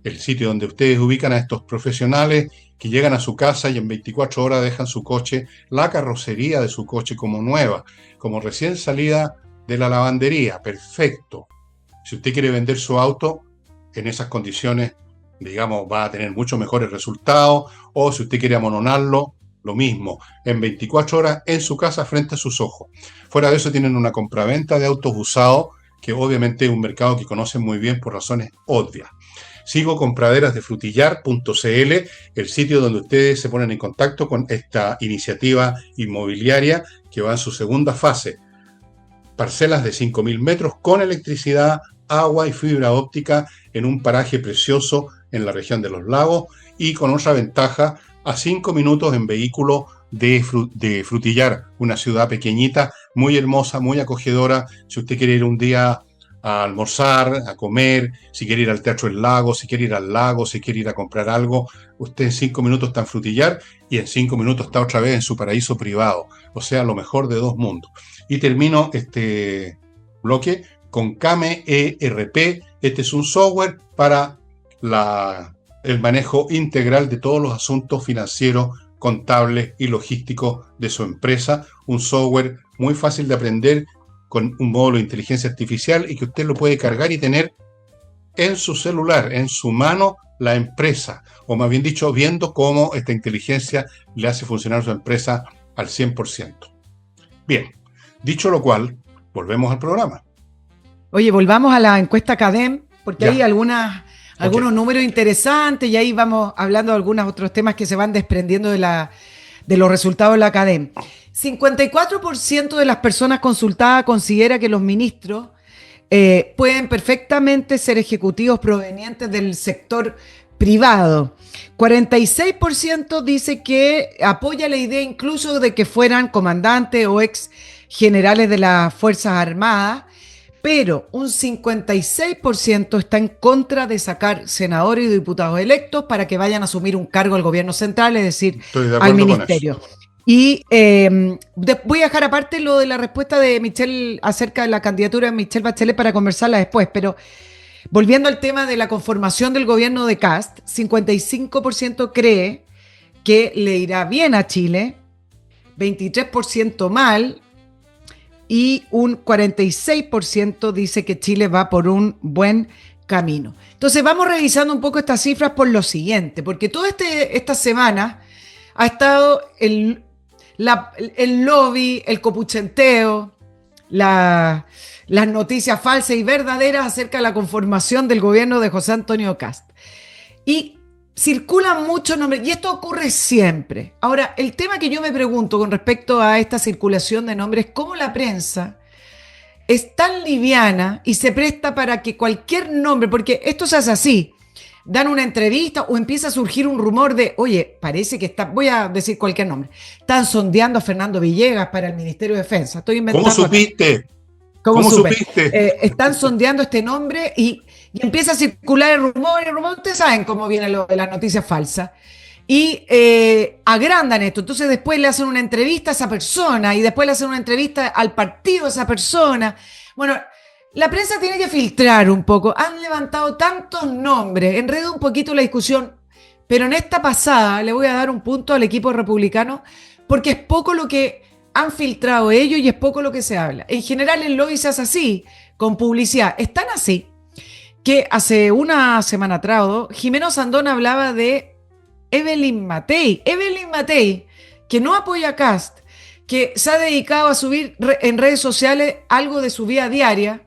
el sitio donde ustedes ubican a estos profesionales que llegan a su casa y en 24 horas dejan su coche, la carrocería de su coche como nueva, como recién salida de la lavandería. Perfecto. Si usted quiere vender su auto en esas condiciones, digamos, va a tener mucho mejores resultados, o si usted quiere amononarlo, lo mismo, en 24 horas en su casa frente a sus ojos. Fuera de eso tienen una compraventa de autos usados, que obviamente es un mercado que conocen muy bien por razones obvias. Sigo con praderasdefrutillar.cl, el sitio donde ustedes se ponen en contacto con esta iniciativa inmobiliaria que va en su segunda fase. Parcelas de 5.000 metros con electricidad, agua y fibra óptica en un paraje precioso en la región de los lagos y con otra ventaja, a 5 minutos en vehículo de Frutillar, una ciudad pequeñita, muy hermosa, muy acogedora. Si usted quiere ir un día a almorzar, a comer, si quiere ir al Teatro del Lago, si quiere ir al lago, si quiere ir a comprar algo, usted en 5 minutos está en Frutillar y en 5 minutos está otra vez en su paraíso privado. O sea, lo mejor de dos mundos. Y termino este bloque con Kame ERP. Este es un software para el manejo integral de todos los asuntos financieros, contables y logísticos de su empresa. Un software muy fácil de aprender con un módulo de inteligencia artificial y que usted lo puede cargar y tener en su celular, en su mano, la empresa. O más bien dicho, viendo cómo esta inteligencia le hace funcionar su empresa al 100%. Bien. Dicho lo cual, volvemos al programa. Oye, volvamos a la encuesta CADEM, porque Ya. hay algunos números interesantes y ahí vamos hablando de algunos otros temas que se van desprendiendo de los resultados de la CADEM. 54% de las personas consultadas considera que los ministros pueden perfectamente ser ejecutivos provenientes del sector privado. 46% dice que apoya la idea incluso de que fueran comandantes o ex generales de las Fuerzas Armadas, pero un 56% está en contra de sacar senadores y diputados electos para que vayan a asumir un cargo al gobierno central, es decir, al ministerio. Y voy a dejar aparte lo de la respuesta de Michelle acerca de la candidatura de Michelle Bachelet para conversarla después, pero volviendo al tema de la conformación del gobierno de Kast, 55% cree que le irá bien a Chile, 23% mal, y un 46% dice que Chile va por un buen camino. Entonces vamos revisando un poco estas cifras por lo siguiente, porque toda esta semana ha estado el lobby, el copuchenteo, las noticias falsas y verdaderas acerca de la conformación del gobierno de José Antonio Kast. Y circulan muchos nombres, y esto ocurre siempre. Ahora, el tema que yo me pregunto con respecto a esta circulación de nombres, ¿cómo la prensa es tan liviana y se presta para que cualquier nombre, porque esto se hace así, dan una entrevista o empieza a surgir un rumor de, oye, parece que voy a decir cualquier nombre, están sondeando a Fernando Villegas para el Ministerio de Defensa. Estoy inventando. ¿Cómo supiste? ¿Cómo supiste? Están sondeando este nombre y empieza a circular el rumor, ustedes saben cómo viene lo de las noticias falsas, y agrandan esto, entonces después le hacen una entrevista a esa persona, y después le hacen una entrevista al partido a esa persona. Bueno, la prensa tiene que filtrar un poco, han levantado tantos nombres, enreda un poquito la discusión, pero en esta pasada le voy a dar un punto al equipo republicano porque es poco lo que han filtrado ellos y es poco lo que se habla. En general el lobby se hace así, con publicidad. Es tan así que hace una semana atrás, Jimeno Sandón hablaba de Evelyn Matei. Evelyn Matei, que no apoya a Kast, que se ha dedicado a subir en redes sociales algo de su vida diaria.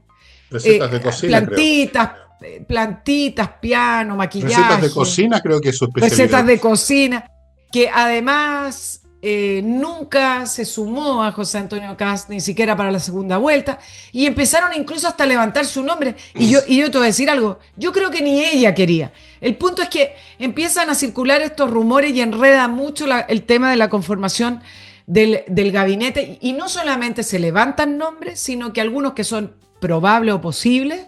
Recetas de cocina, plantitas, creo. Plantitas, piano, maquillaje. Recetas de cocina, creo que es su especialidad. Recetas de cocina, que además nunca se sumó a José Antonio Kast, ni siquiera para la segunda vuelta, y empezaron incluso hasta a levantar su nombre. Y yo te voy a decir algo, yo creo que ni ella quería. El punto es que empiezan a circular estos rumores y enredan mucho el tema de la conformación del gabinete, y no solamente se levantan nombres, sino que algunos que son probables o posibles,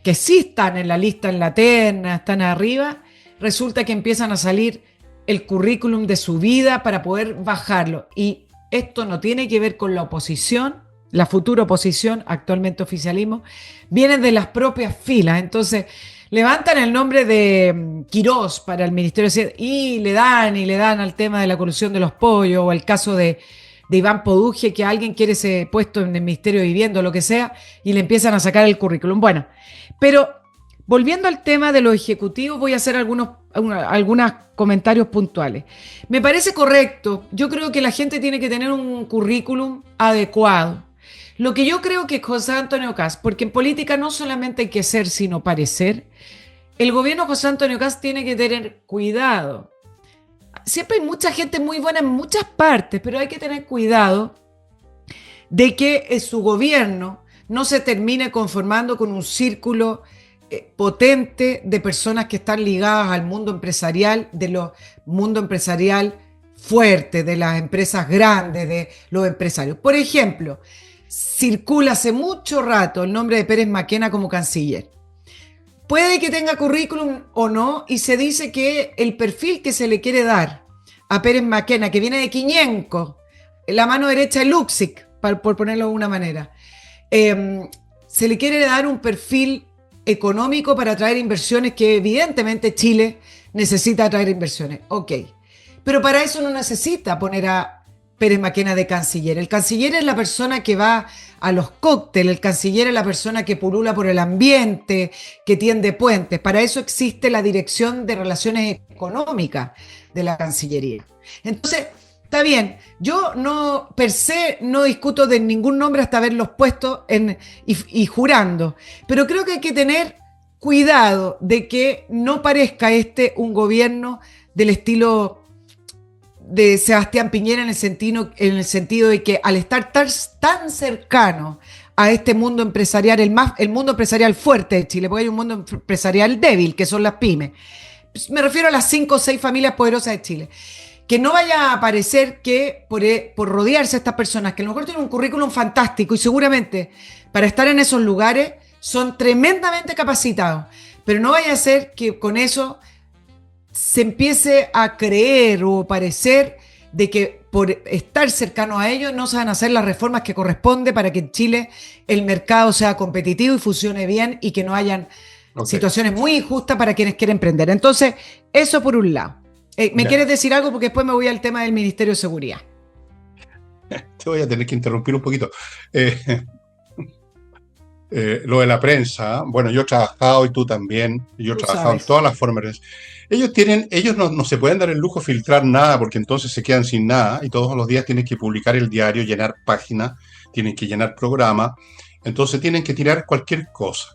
que sí están en la lista, en la terna, están arriba, resulta que empiezan a salir el currículum de su vida para poder bajarlo. Y esto no tiene que ver con la oposición, la futura oposición, actualmente oficialismo, vienen de las propias filas. Entonces, levantan el nombre de Quirós para el Ministerio de Ciencia y le dan al tema de la corrupción de los pollos, o el caso de Iván Poduje, que alguien quiere ese puesto en el Ministerio de Vivienda o lo que sea, y le empiezan a sacar el currículum. Bueno, pero volviendo al tema de los ejecutivos, voy a hacer algunos comentarios puntuales. Me parece correcto. Yo creo que la gente tiene que tener un currículum adecuado. Lo que yo creo que José Antonio Kast, porque en política no solamente hay que ser, sino parecer, el gobierno José Antonio Kast tiene que tener cuidado. Siempre hay mucha gente muy buena en muchas partes, pero hay que tener cuidado de que su gobierno no se termine conformando con un círculo potente de personas que están ligadas al mundo empresarial, mundo empresarial fuerte, de las empresas grandes, de los empresarios. Por ejemplo, circula hace mucho rato el nombre de Pérez Maquena como canciller. Puede que tenga currículum o no, y se dice que el perfil que se le quiere dar a Pérez Maquena, que viene de Quiñenco, la mano derecha de Luxic, por ponerlo de una manera, se le quiere dar un perfil económico para atraer inversiones, que evidentemente Chile necesita atraer inversiones. Ok, pero para eso no necesita poner a Pérez Maquena de canciller. El canciller es la persona que va a los cócteles, el canciller es la persona que pulula por el ambiente, que tiende puentes. Para eso existe la Dirección de Relaciones Económicas de la Cancillería. Entonces, está bien, yo no per se no discuto de ningún nombre hasta verlos puestos y jurando, pero creo que hay que tener cuidado de que no parezca un gobierno del estilo de Sebastián Piñera, en el sentido de que al estar tan cercano a este mundo empresarial, el mundo empresarial fuerte de Chile, porque hay un mundo empresarial débil, que son las pymes. Me refiero a las 5 o 6 familias poderosas de Chile. Que no vaya a parecer que por rodearse a estas personas, que a lo mejor tienen un currículum fantástico y seguramente para estar en esos lugares son tremendamente capacitados, pero no vaya a ser que con eso se empiece a creer o parecer de que por estar cercano a ellos no se van a hacer las reformas que corresponde para que en Chile el mercado sea competitivo y funcione bien, y que no hayan situaciones muy injustas para quienes quieren emprender. Entonces, eso por un lado. ¿Me quieres decir algo? Porque después me voy al tema del Ministerio de Seguridad. Te voy a tener que interrumpir un poquito. Lo de la prensa, bueno, yo he trabajado y tú también, yo he trabajado en todas las formas. Ellos no se pueden dar el lujo de filtrar nada, porque entonces se quedan sin nada, y todos los días tienen que publicar el diario, llenar páginas, tienen que llenar programas, entonces tienen que tirar cualquier cosa.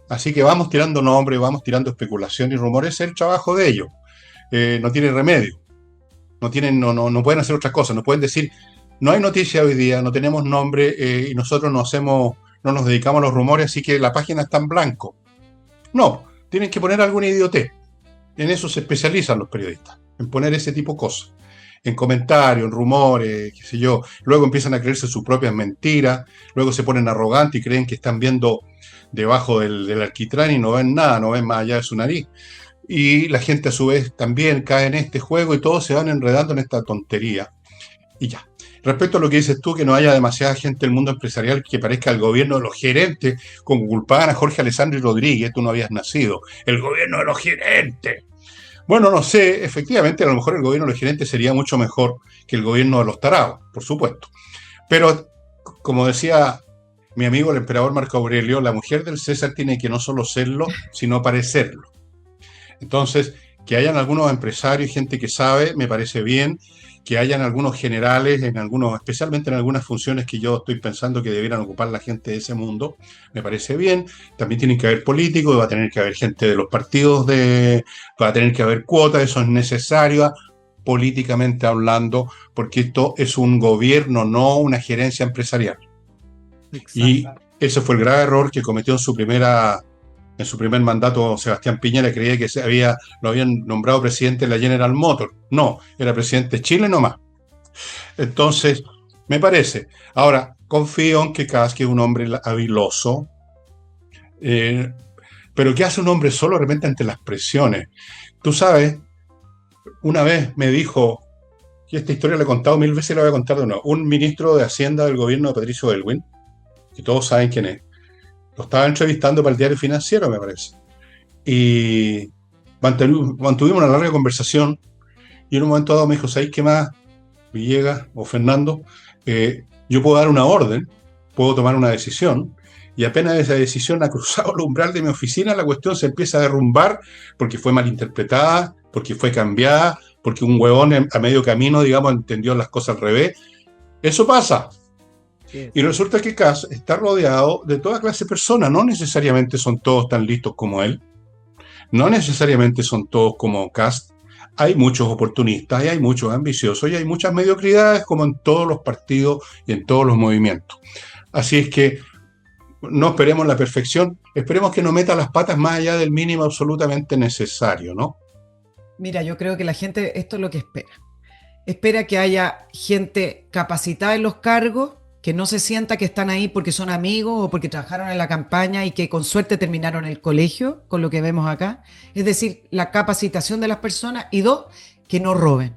Así que vamos tirando nombres, vamos tirando especulación y rumores, es el trabajo de ellos. No tiene remedio. No pueden hacer otras cosas, no pueden decir, no hay noticia hoy día, no tenemos nombre, y nosotros no nos dedicamos a los rumores, así que la página está en blanco. No, tienen que poner alguna idiotez. En eso se especializan los periodistas, en poner ese tipo de cosas, en comentarios, en rumores, qué sé yo. Luego empiezan a creerse sus propias mentiras, luego se ponen arrogantes y creen que están viendo debajo del alquitrán y no ven nada, no ven más allá de su nariz. Y la gente a su vez también cae en este juego y todos se van enredando en esta tontería. Y ya. Respecto a lo que dices tú, que no haya demasiada gente del mundo empresarial que parezca el gobierno de los gerentes, como culpaban a Jorge Alessandri Rodríguez, tú no habías nacido. El gobierno de los gerentes. Bueno, no sé, efectivamente, a lo mejor el gobierno de los gerentes sería mucho mejor que el gobierno de los tarados, por supuesto. Pero, como decía mi amigo el emperador Marco Aurelio, la mujer del César tiene que no solo serlo, sino parecerlo. Entonces, que hayan algunos empresarios y gente que sabe, me parece bien. Que hayan algunos generales, especialmente en algunas funciones que yo estoy pensando que debieran ocupar la gente de ese mundo, me parece bien. También tienen que haber políticos, va a tener que haber gente de los partidos, va a tener que haber cuotas, eso es necesario políticamente hablando, porque esto es un gobierno, no una gerencia empresarial. Y Exacto. ese fue el grave error que cometió en su primer mandato Sebastián Piñera. Creía que lo habían nombrado presidente de la General Motors. No, era presidente de Chile nomás. Entonces, me parece. Ahora, confío en que Kast, que es un hombre habiloso, eh, pero ¿qué hace un hombre solo de repente ante las presiones? Tú sabes, una vez me dijo, y esta historia la he contado mil veces y la voy a contar de nuevo, un ministro de Hacienda del gobierno de Patricio Aylwin, que todos saben quién es. Lo estaba entrevistando para el diario Financiero, me parece. Y mantuvimos una larga conversación y en un momento dado me dijo, ¿sabéis qué más, Villegas o Fernando? Yo puedo dar una orden, puedo tomar una decisión, y apenas esa decisión ha cruzado el umbral de mi oficina, la cuestión se empieza a derrumbar porque fue malinterpretada, porque fue cambiada, porque un huevón a medio camino, digamos, entendió las cosas al revés. Eso pasa. Yes. Y resulta que Kast está rodeado de toda clase de personas, no necesariamente son todos tan listos como él, no necesariamente son todos como Kast. Hay muchos oportunistas y hay muchos ambiciosos y hay muchas mediocridades como en todos los partidos y en todos los movimientos. Así es que no esperemos la perfección, esperemos que no meta las patas más allá del mínimo absolutamente necesario, ¿no? Mira, yo creo que la gente, esto es lo que espera. Espera que haya gente capacitada en los cargos, que no se sienta que están ahí porque son amigos o porque trabajaron en la campaña y que con suerte terminaron el colegio, con lo que vemos acá. Es decir, la capacitación de las personas y dos, que no roben.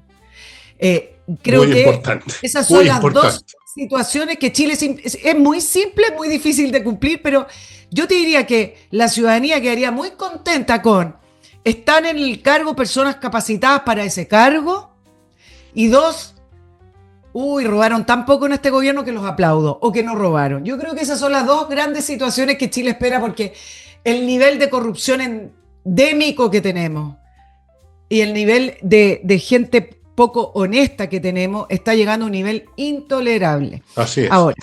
Creo Muy que importante, esas son muy las dos importante. situaciones que Chile es muy simple, muy difícil de cumplir, pero yo te diría que la ciudadanía quedaría muy contenta con están en el cargo personas capacitadas para ese cargo y dos, uy, robaron tan poco en este gobierno que los aplaudo o que no robaron. Yo creo que esas son las dos grandes situaciones que Chile espera porque el nivel de corrupción endémico que tenemos y el nivel de gente poco honesta que tenemos está llegando a un nivel intolerable. Así es. Ahora,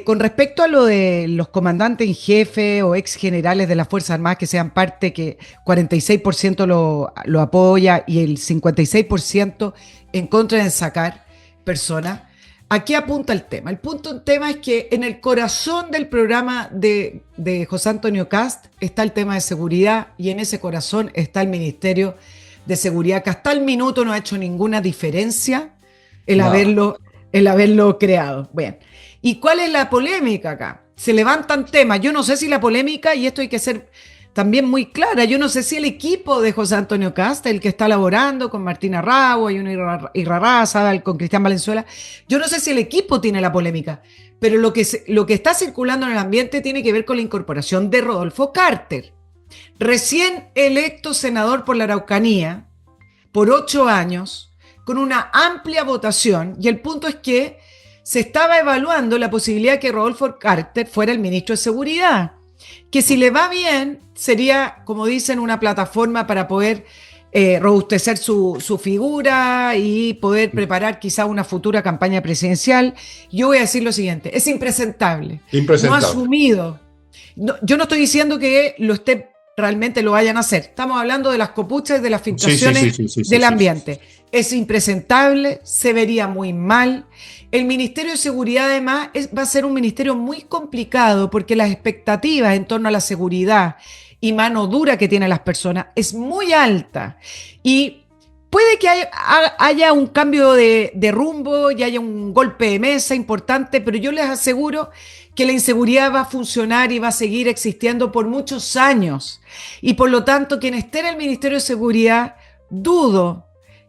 con respecto a lo de los comandantes en jefe o ex generales de las Fuerzas Armadas que sean parte, que 46% lo apoya y el 56% en contra de sacar personas, ¿a qué apunta el tema? El tema es que en el corazón del programa de José Antonio Kast está el tema de seguridad y en ese corazón está el Ministerio de Seguridad, que hasta el minuto no ha hecho ninguna diferencia el Nada. haberlo creado. Bien. ¿Y cuál es la polémica acá? Se levantan temas. Yo no sé si la polémica, y esto hay que ser también muy clara, yo no sé si el equipo de José Antonio Casta, el que está laborando con Martina Rago, hay una Irarrázaga, con Cristian Valenzuela, yo no sé si el equipo tiene la polémica, pero lo que está circulando en el ambiente tiene que ver con la incorporación de Rodolfo Carter, recién electo senador por la Araucanía, por 8 años, con una amplia votación, y el punto es que se estaba evaluando la posibilidad de que Rodolfo Carter fuera el ministro de Seguridad, que si le va bien sería, como dicen, una plataforma para poder robustecer su figura y poder preparar quizá una futura campaña presidencial. Yo voy a decir lo siguiente, es impresentable, no ha Impresentable. asumido, no, yo no estoy diciendo que realmente lo vayan a hacer, estamos hablando de las copuchas, de las Sí, sí, sí, filtraciones sí, sí, sí, del sí. ambiente. Es impresentable, se vería muy mal. El Ministerio de Seguridad, además, va a ser un ministerio muy complicado porque las expectativas en torno a la seguridad y mano dura que tienen las personas es muy alta. Y puede que haya un cambio de rumbo y haya un golpe de mesa importante, pero yo les aseguro que la inseguridad va a funcionar y va a seguir existiendo por muchos años. Y por lo tanto, quien esté en el Ministerio de Seguridad, dudo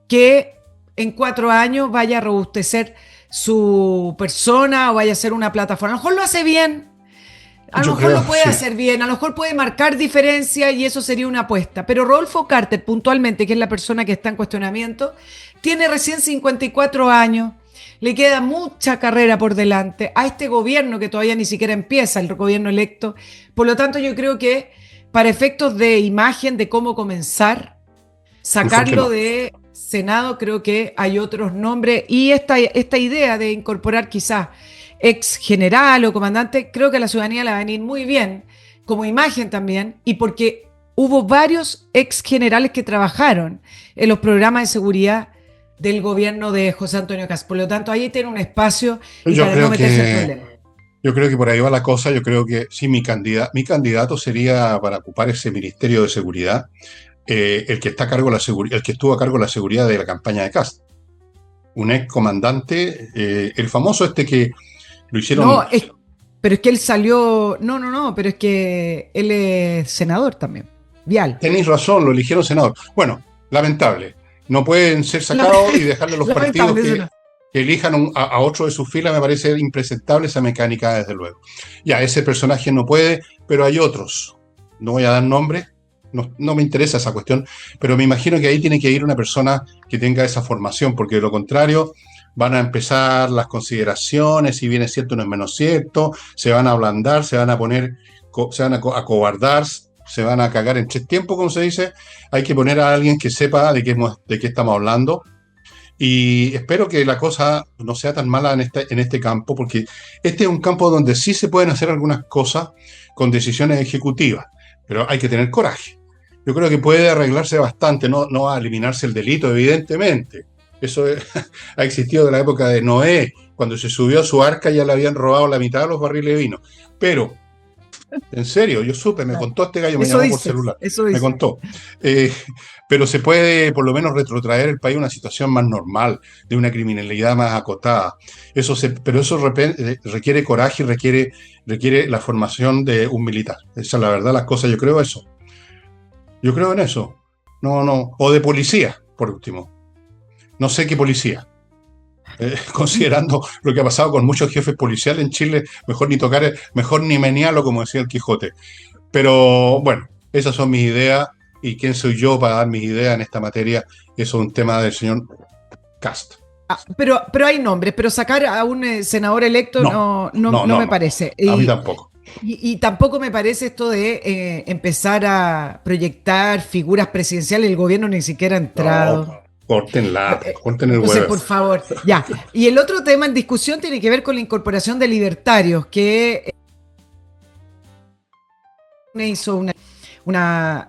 que en 4 años vaya a robustecer su persona o vaya a ser una plataforma. A lo mejor lo hace bien, A lo Yo mejor creo, lo puede sí. hacer bien, a lo mejor puede marcar diferencia y eso sería una apuesta. Pero Rodolfo Carter, puntualmente, que es la persona que está en cuestionamiento, tiene recién 54 años, le queda mucha carrera por delante a este gobierno que todavía ni siquiera empieza, el gobierno electo. Por lo tanto, yo creo que para efectos de imagen, de cómo comenzar, Mejor que sacarlo no. de Senado, creo que hay otros nombres. Y esta idea de incorporar quizás ex general o comandante, creo que a la ciudadanía le va a venir muy bien, como imagen también, y porque hubo varios ex generales que trabajaron en los programas de seguridad del gobierno de José Antonio Cast. Por lo tanto, ahí tiene un espacio y Yo para no creo meterse en que, problemas. yo creo que por ahí va la cosa. Yo creo que sí, mi candidato sería para ocupar ese Ministerio de Seguridad, el que está a cargo de la seguridad, el que estuvo a cargo de la seguridad de la campaña de Cast. Un ex comandante, el famoso que lo hicieron. No, pero es que él salió, no, pero es que él es senador también, Vial. Tenéis razón, lo eligieron senador. Bueno, lamentable. No pueden ser sacados y dejarle a los partidos Lamentable, eso no. que elijan a otro de sus filas. Me parece impresentable esa mecánica, desde luego. Ya, ese personaje no puede, pero hay otros. No voy a dar nombres, no me interesa esa cuestión, pero me imagino que ahí tiene que ir una persona que tenga esa formación, porque de lo contrario van a empezar las consideraciones, si bien es cierto, no es menos cierto, se van a ablandar, se van a poner, se van a acobardar, se van a cagar en 3 tiempos, como se dice. Hay que poner a alguien que sepa de qué estamos hablando. Y espero que la cosa no sea tan mala en este campo, porque este es un campo donde sí se pueden hacer algunas cosas con decisiones ejecutivas, pero hay que tener coraje. Yo creo que puede arreglarse bastante, no va a eliminarse el delito, evidentemente. Eso ha existido de la época de Noé, cuando se subió a su arca ya le habían robado la mitad de los barriles de vino. Pero en serio, yo supe, me contó este gallo, me Eso llamó por dice, celular, eso me dice. contó. Eh, pero se puede por lo menos retrotraer el país a una situación más normal, de una criminalidad más acotada. Pero eso requiere coraje y requiere la formación de un militar. Esa es la verdad, las cosas, yo creo eso. Yo creo en eso. No, o de policía, por último. No sé qué policía. Considerando lo que ha pasado con muchos jefes policiales en Chile, mejor ni menearlo, como decía el Quijote. Pero bueno, esas son mis ideas, y quién soy yo para dar mis ideas en esta materia. Eso es un tema del señor Cast. Pero hay nombres, pero sacar a un senador electo No, no me no. parece. A mí tampoco. Y tampoco me parece esto de empezar a proyectar figuras presidenciales. El gobierno ni siquiera ha No, entrado. corten el Entonces, huevo. por favor, ya. Y el otro tema en discusión tiene que ver con la incorporación de libertarios, que hizo una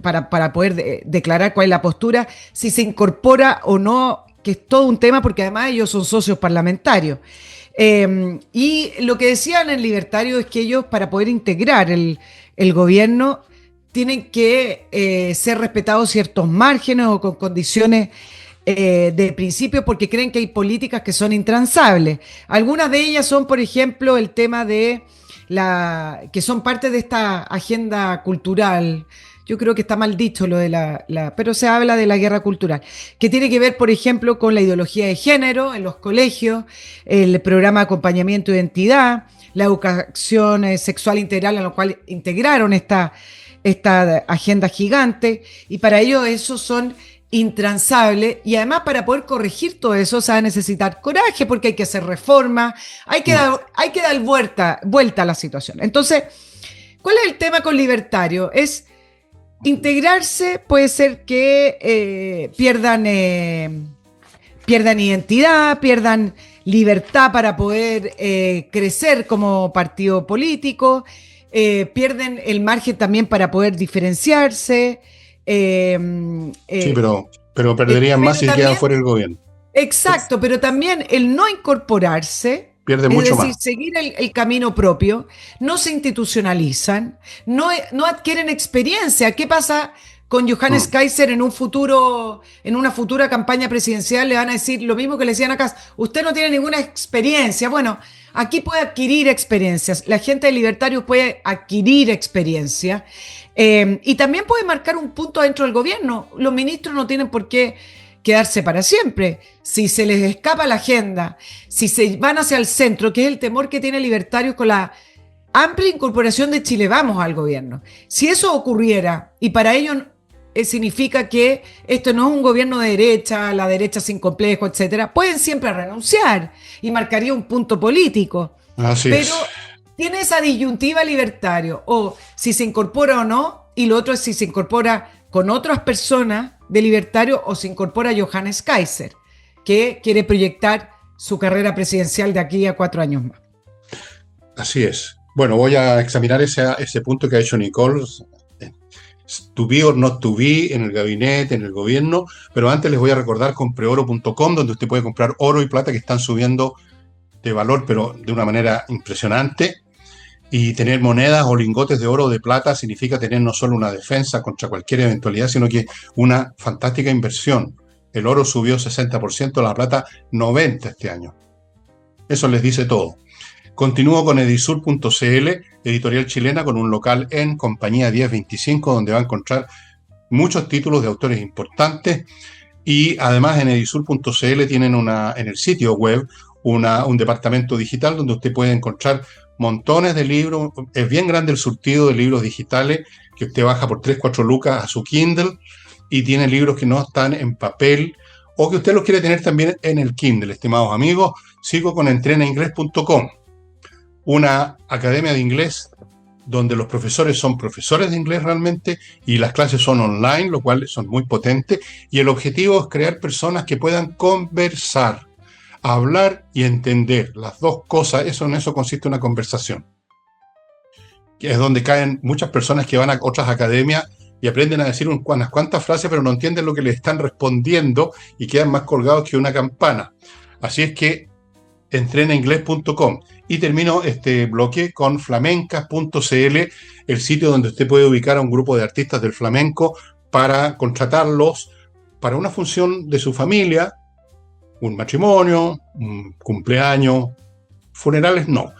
para poder declarar cuál es la postura, si se incorpora o no, que es todo un tema, porque además ellos son socios parlamentarios. Y lo que decían en Libertario es que ellos, para poder integrar el gobierno, tienen que ser respetados ciertos márgenes o con condiciones de principio, porque creen que hay políticas que son intransables. Algunas de ellas son, por ejemplo, el tema de que son parte de esta agenda cultural. Yo creo que está mal dicho lo de pero se habla de la guerra cultural, que tiene que ver, por ejemplo, con la ideología de género en los colegios, el programa de acompañamiento de identidad, la educación sexual integral, en lo cual integraron esta agenda gigante, y para ello esos son intransables, y además para poder corregir todo eso se va a necesitar coraje, porque hay que hacer reformas, hay que dar vuelta a la situación. Entonces, ¿cuál es el tema con libertario? Es integrarse, puede ser que pierdan identidad, pierdan libertad para poder crecer como partido político, pierden el margen también para poder diferenciarse. Eh, Sí, eh, pero perderían más pero si quedan también, fuera del gobierno. exacto, pero también el no incorporarse, Pierde es mucho decir, más. seguir el camino propio, no se institucionalizan, no adquieren experiencia. ¿Qué pasa con Johannes Mm. Kaiser en un futuro, en una futura campaña presidencial? Le van a decir lo mismo que le decían acá: usted no tiene ninguna experiencia. Bueno, aquí puede adquirir experiencias. La gente de Libertarios puede adquirir experiencia. Y también puede marcar un punto dentro del gobierno. Los ministros no tienen por qué quedarse para siempre. Si se les escapa la agenda, si se van hacia el centro, que es el temor que tiene Libertarios con la amplia incorporación de Chile Vamos al gobierno. Si eso ocurriera, y para ello significa que esto no es un gobierno de derecha, la derecha sin complejo, etcétera, pueden siempre renunciar y marcaría un punto político. Así Pero es. tiene esa disyuntiva libertario, o si se incorpora o no, y lo otro es si se incorpora con otras personas de libertario o se incorpora Johannes Kaiser, que quiere proyectar su carrera presidencial de aquí a 4 años más. Así es. Bueno, voy a examinar ese punto que ha hecho Nicole, to be or not to be, en el gabinete, en el gobierno, pero antes les voy a recordar compreoro.com, donde usted puede comprar oro y plata que están subiendo de valor, pero de una manera impresionante. Y tener monedas o lingotes de oro o de plata significa tener no solo una defensa contra cualquier eventualidad, sino que una fantástica inversión. El oro subió 60%, la plata 90% este año. Eso les dice todo. Continúo con edisur.cl, editorial chilena con un local en Compañía 1025, donde va a encontrar muchos títulos de autores importantes. Y además en edisur.cl tienen en el sitio web un departamento digital donde usted puede encontrar montones de libros. Es bien grande el surtido de libros digitales que usted baja por 3, 4 lucas a su Kindle, y tiene libros que no están en papel o que usted los quiere tener también en el Kindle. Estimados amigos, sigo con entrenainglés.com, una academia de inglés donde los profesores son profesores de inglés realmente y las clases son online, lo cual son muy potentes, y el objetivo es crear personas que puedan conversar, hablar y entender las dos cosas. En eso consiste una conversación, que es donde caen muchas personas que van a otras academias y aprenden a decir unas cuantas frases, pero no entienden lo que les están respondiendo y quedan más colgados que una campana. Así es que entrenainglés.com. Y termino este bloque con flamencas.cl, el sitio donde usted puede ubicar a un grupo de artistas del flamenco para contratarlos para una función de su familia, un matrimonio, un cumpleaños, funerales no.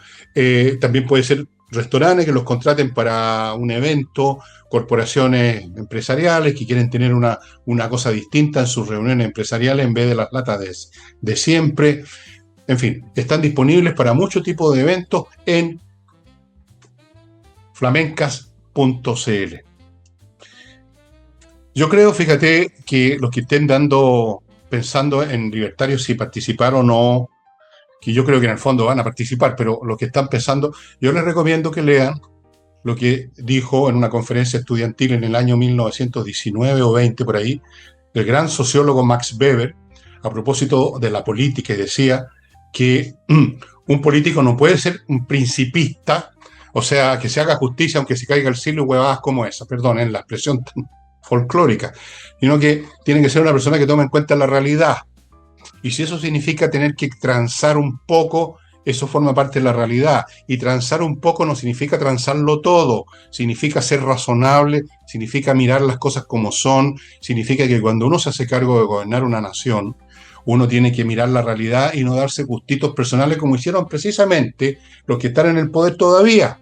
También puede ser restaurantes que los contraten para un evento, corporaciones empresariales que quieren tener una cosa distinta en sus reuniones empresariales en vez de las latas de siempre. En fin, están disponibles para muchos tipos de eventos en flamencas.cl. Yo creo, fíjate, que los que estén pensando en libertarios si participar o no, que yo creo que en el fondo van a participar, pero los que están pensando, yo les recomiendo que lean lo que dijo en una conferencia estudiantil en el año 1919 o 20 por ahí, el gran sociólogo Max Weber, a propósito de la política, y decía que un político no puede ser un principista, o sea, que se haga justicia aunque se caiga el cielo y huevadas como esa, perdonen la expresión folclórica, sino que tiene que ser una persona que tome en cuenta la realidad. Y si eso significa tener que transar un poco, eso forma parte de la realidad. Y transar un poco no significa transarlo todo, significa ser razonable, significa mirar las cosas como son, significa que cuando uno se hace cargo de gobernar una nación, uno tiene que mirar la realidad y no darse gustitos personales como hicieron precisamente los que están en el poder todavía.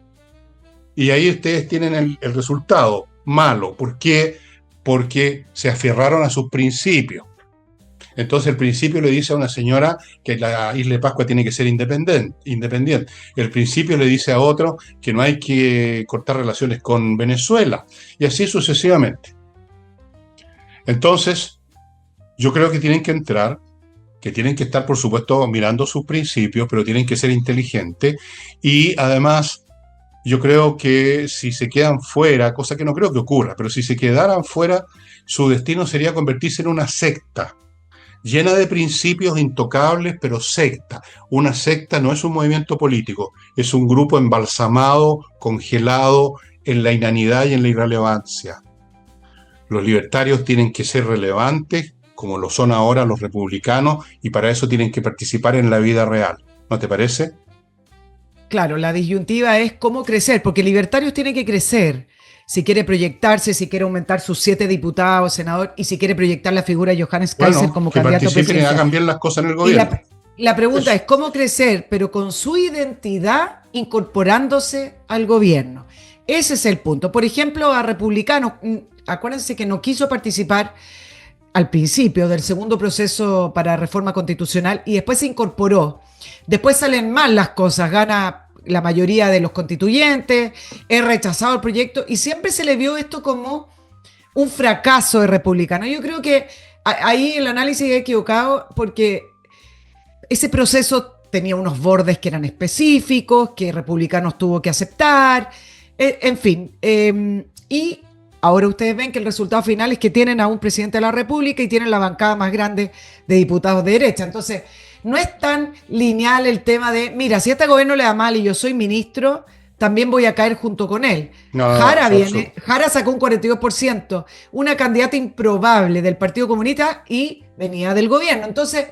Y ahí ustedes tienen el resultado malo. ¿Por qué? Porque se aferraron a sus principios. Entonces el principio le dice a una señora que la isla de Pascua tiene que ser independiente. El principio le dice a otro que no hay que cortar relaciones con Venezuela. Y así sucesivamente. Entonces, yo creo que tienen que entrar, que tienen que estar, por supuesto, mirando sus principios, pero tienen que ser inteligentes. Y además, yo creo que si se quedan fuera, cosa que no creo que ocurra, pero si se quedaran fuera, su destino sería convertirse en una secta, llena de principios intocables, pero secta. Una secta no es un movimiento político, es un grupo embalsamado, congelado en la inanidad y en la irrelevancia. Los libertarios tienen que ser relevantes, como lo son ahora los republicanos, y para eso tienen que participar en la vida real. ¿No te parece? Claro, la disyuntiva es cómo crecer, porque Libertarios tiene que crecer. Si quiere proyectarse, si quiere aumentar sus 7 diputados, senador, y si quiere proyectar la figura de Johannes Kaiser como candidato presidencial. Que participen y hagan bien las cosas en el gobierno. Y la pregunta es cómo crecer, pero con su identidad incorporándose al gobierno. Ese es el punto. Por ejemplo, a republicanos, acuérdense que no quiso participar al principio del segundo proceso para reforma constitucional y después se incorporó. Después salen mal las cosas, gana la mayoría de los constituyentes, he rechazado el proyecto y siempre se le vio esto como un fracaso de republicano. Yo creo que ahí el análisis es equivocado porque ese proceso tenía unos bordes que eran específicos, que republicanos tuvo que aceptar, en fin. Y ahora ustedes ven que el resultado final es que tienen a un presidente de la República y tienen la bancada más grande de diputados de derecha. Entonces, no es tan lineal el tema de, mira, si a este gobierno le da mal y yo soy ministro, también voy a caer junto con él. Jara sacó un 42%, una candidata improbable del Partido Comunista y venía del gobierno. Entonces,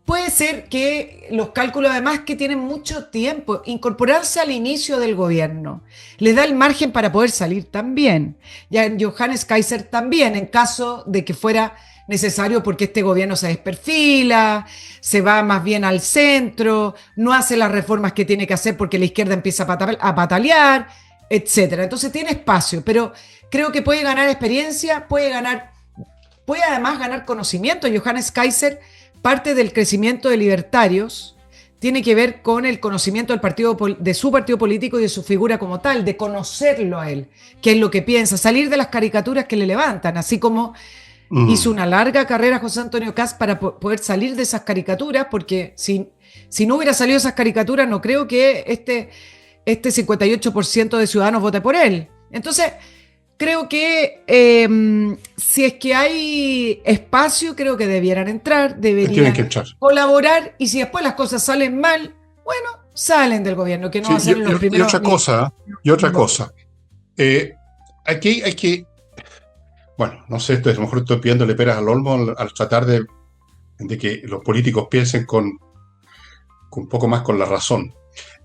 puede ser que los cálculos, además, que tienen mucho tiempo, incorporarse al inicio del gobierno, les da el margen para poder salir también. Ya en Johannes Kaiser también, en caso de que fuera necesario, porque este gobierno se desperfila, se va más bien al centro, no hace las reformas que tiene que hacer porque la izquierda empieza a patalear, etcétera. Entonces tiene espacio, pero creo que puede ganar experiencia, puede además ganar conocimiento. Johannes Kaiser, parte del crecimiento de Libertarios tiene que ver con el conocimiento del partido, de su partido político y de su figura como tal, de conocerlo a él, qué es lo que piensa, salir de las caricaturas que le levantan, así como hizo una larga carrera José Antonio Kast para poder salir de esas caricaturas, porque si no hubiera salido esas caricaturas, no creo que este 58% de ciudadanos vote por él. Entonces, creo que si es que hay espacio, creo que debieran entrar, deberían colaborar, y si después las cosas salen mal, bueno, salen del gobierno, que no va a ser los primeros. Y otra cosa. Aquí hay que, bueno, no sé, a lo mejor estoy pidiéndole peras al olmo al tratar de que los políticos piensen con un poco más con la razón.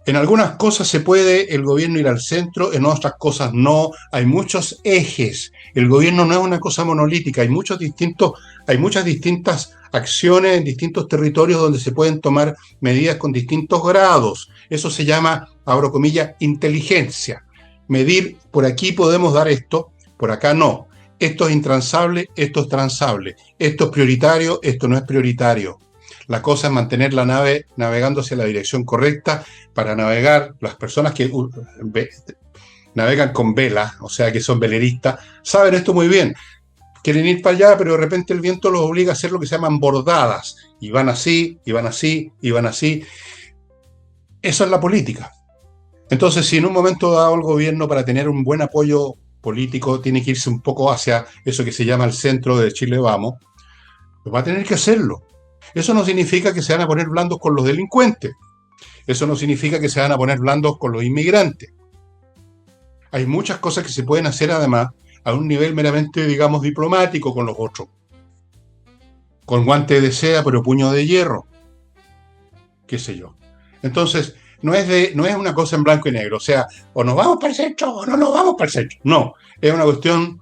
En algunas cosas se puede el gobierno ir al centro, en otras cosas no. Hay muchos ejes. El gobierno no es una cosa monolítica. Hay muchas distintas acciones en distintos territorios donde se pueden tomar medidas con distintos grados. Eso se llama, abro comillas, inteligencia. Medir, por aquí podemos dar esto, por acá no. Esto es intransable, esto es transable. Esto es prioritario, esto no es prioritario. La cosa es mantener la nave navegando hacia la dirección correcta. Para navegar, las personas que navegan con vela, o sea, que son veleristas, saben esto muy bien. Quieren ir para allá, pero de repente el viento los obliga a hacer lo que se llaman bordadas. Y van así, y van así, y van así. Eso es la política. Entonces, si en un momento dado el gobierno, para tener un buen apoyo político, tiene que irse un poco hacia eso que se llama el centro de Chile Vamos, pues va a tener que hacerlo. Eso no significa que se van a poner blandos con los delincuentes. Eso no significa que se van a poner blandos con los inmigrantes. Hay muchas cosas que se pueden hacer además a un nivel meramente, digamos, diplomático con los otros. Con guante de seda, pero puño de hierro. Qué sé yo. Entonces, no es una cosa en blanco y negro. O sea, o nos vamos para el centro o no nos vamos para el centro. No, es una cuestión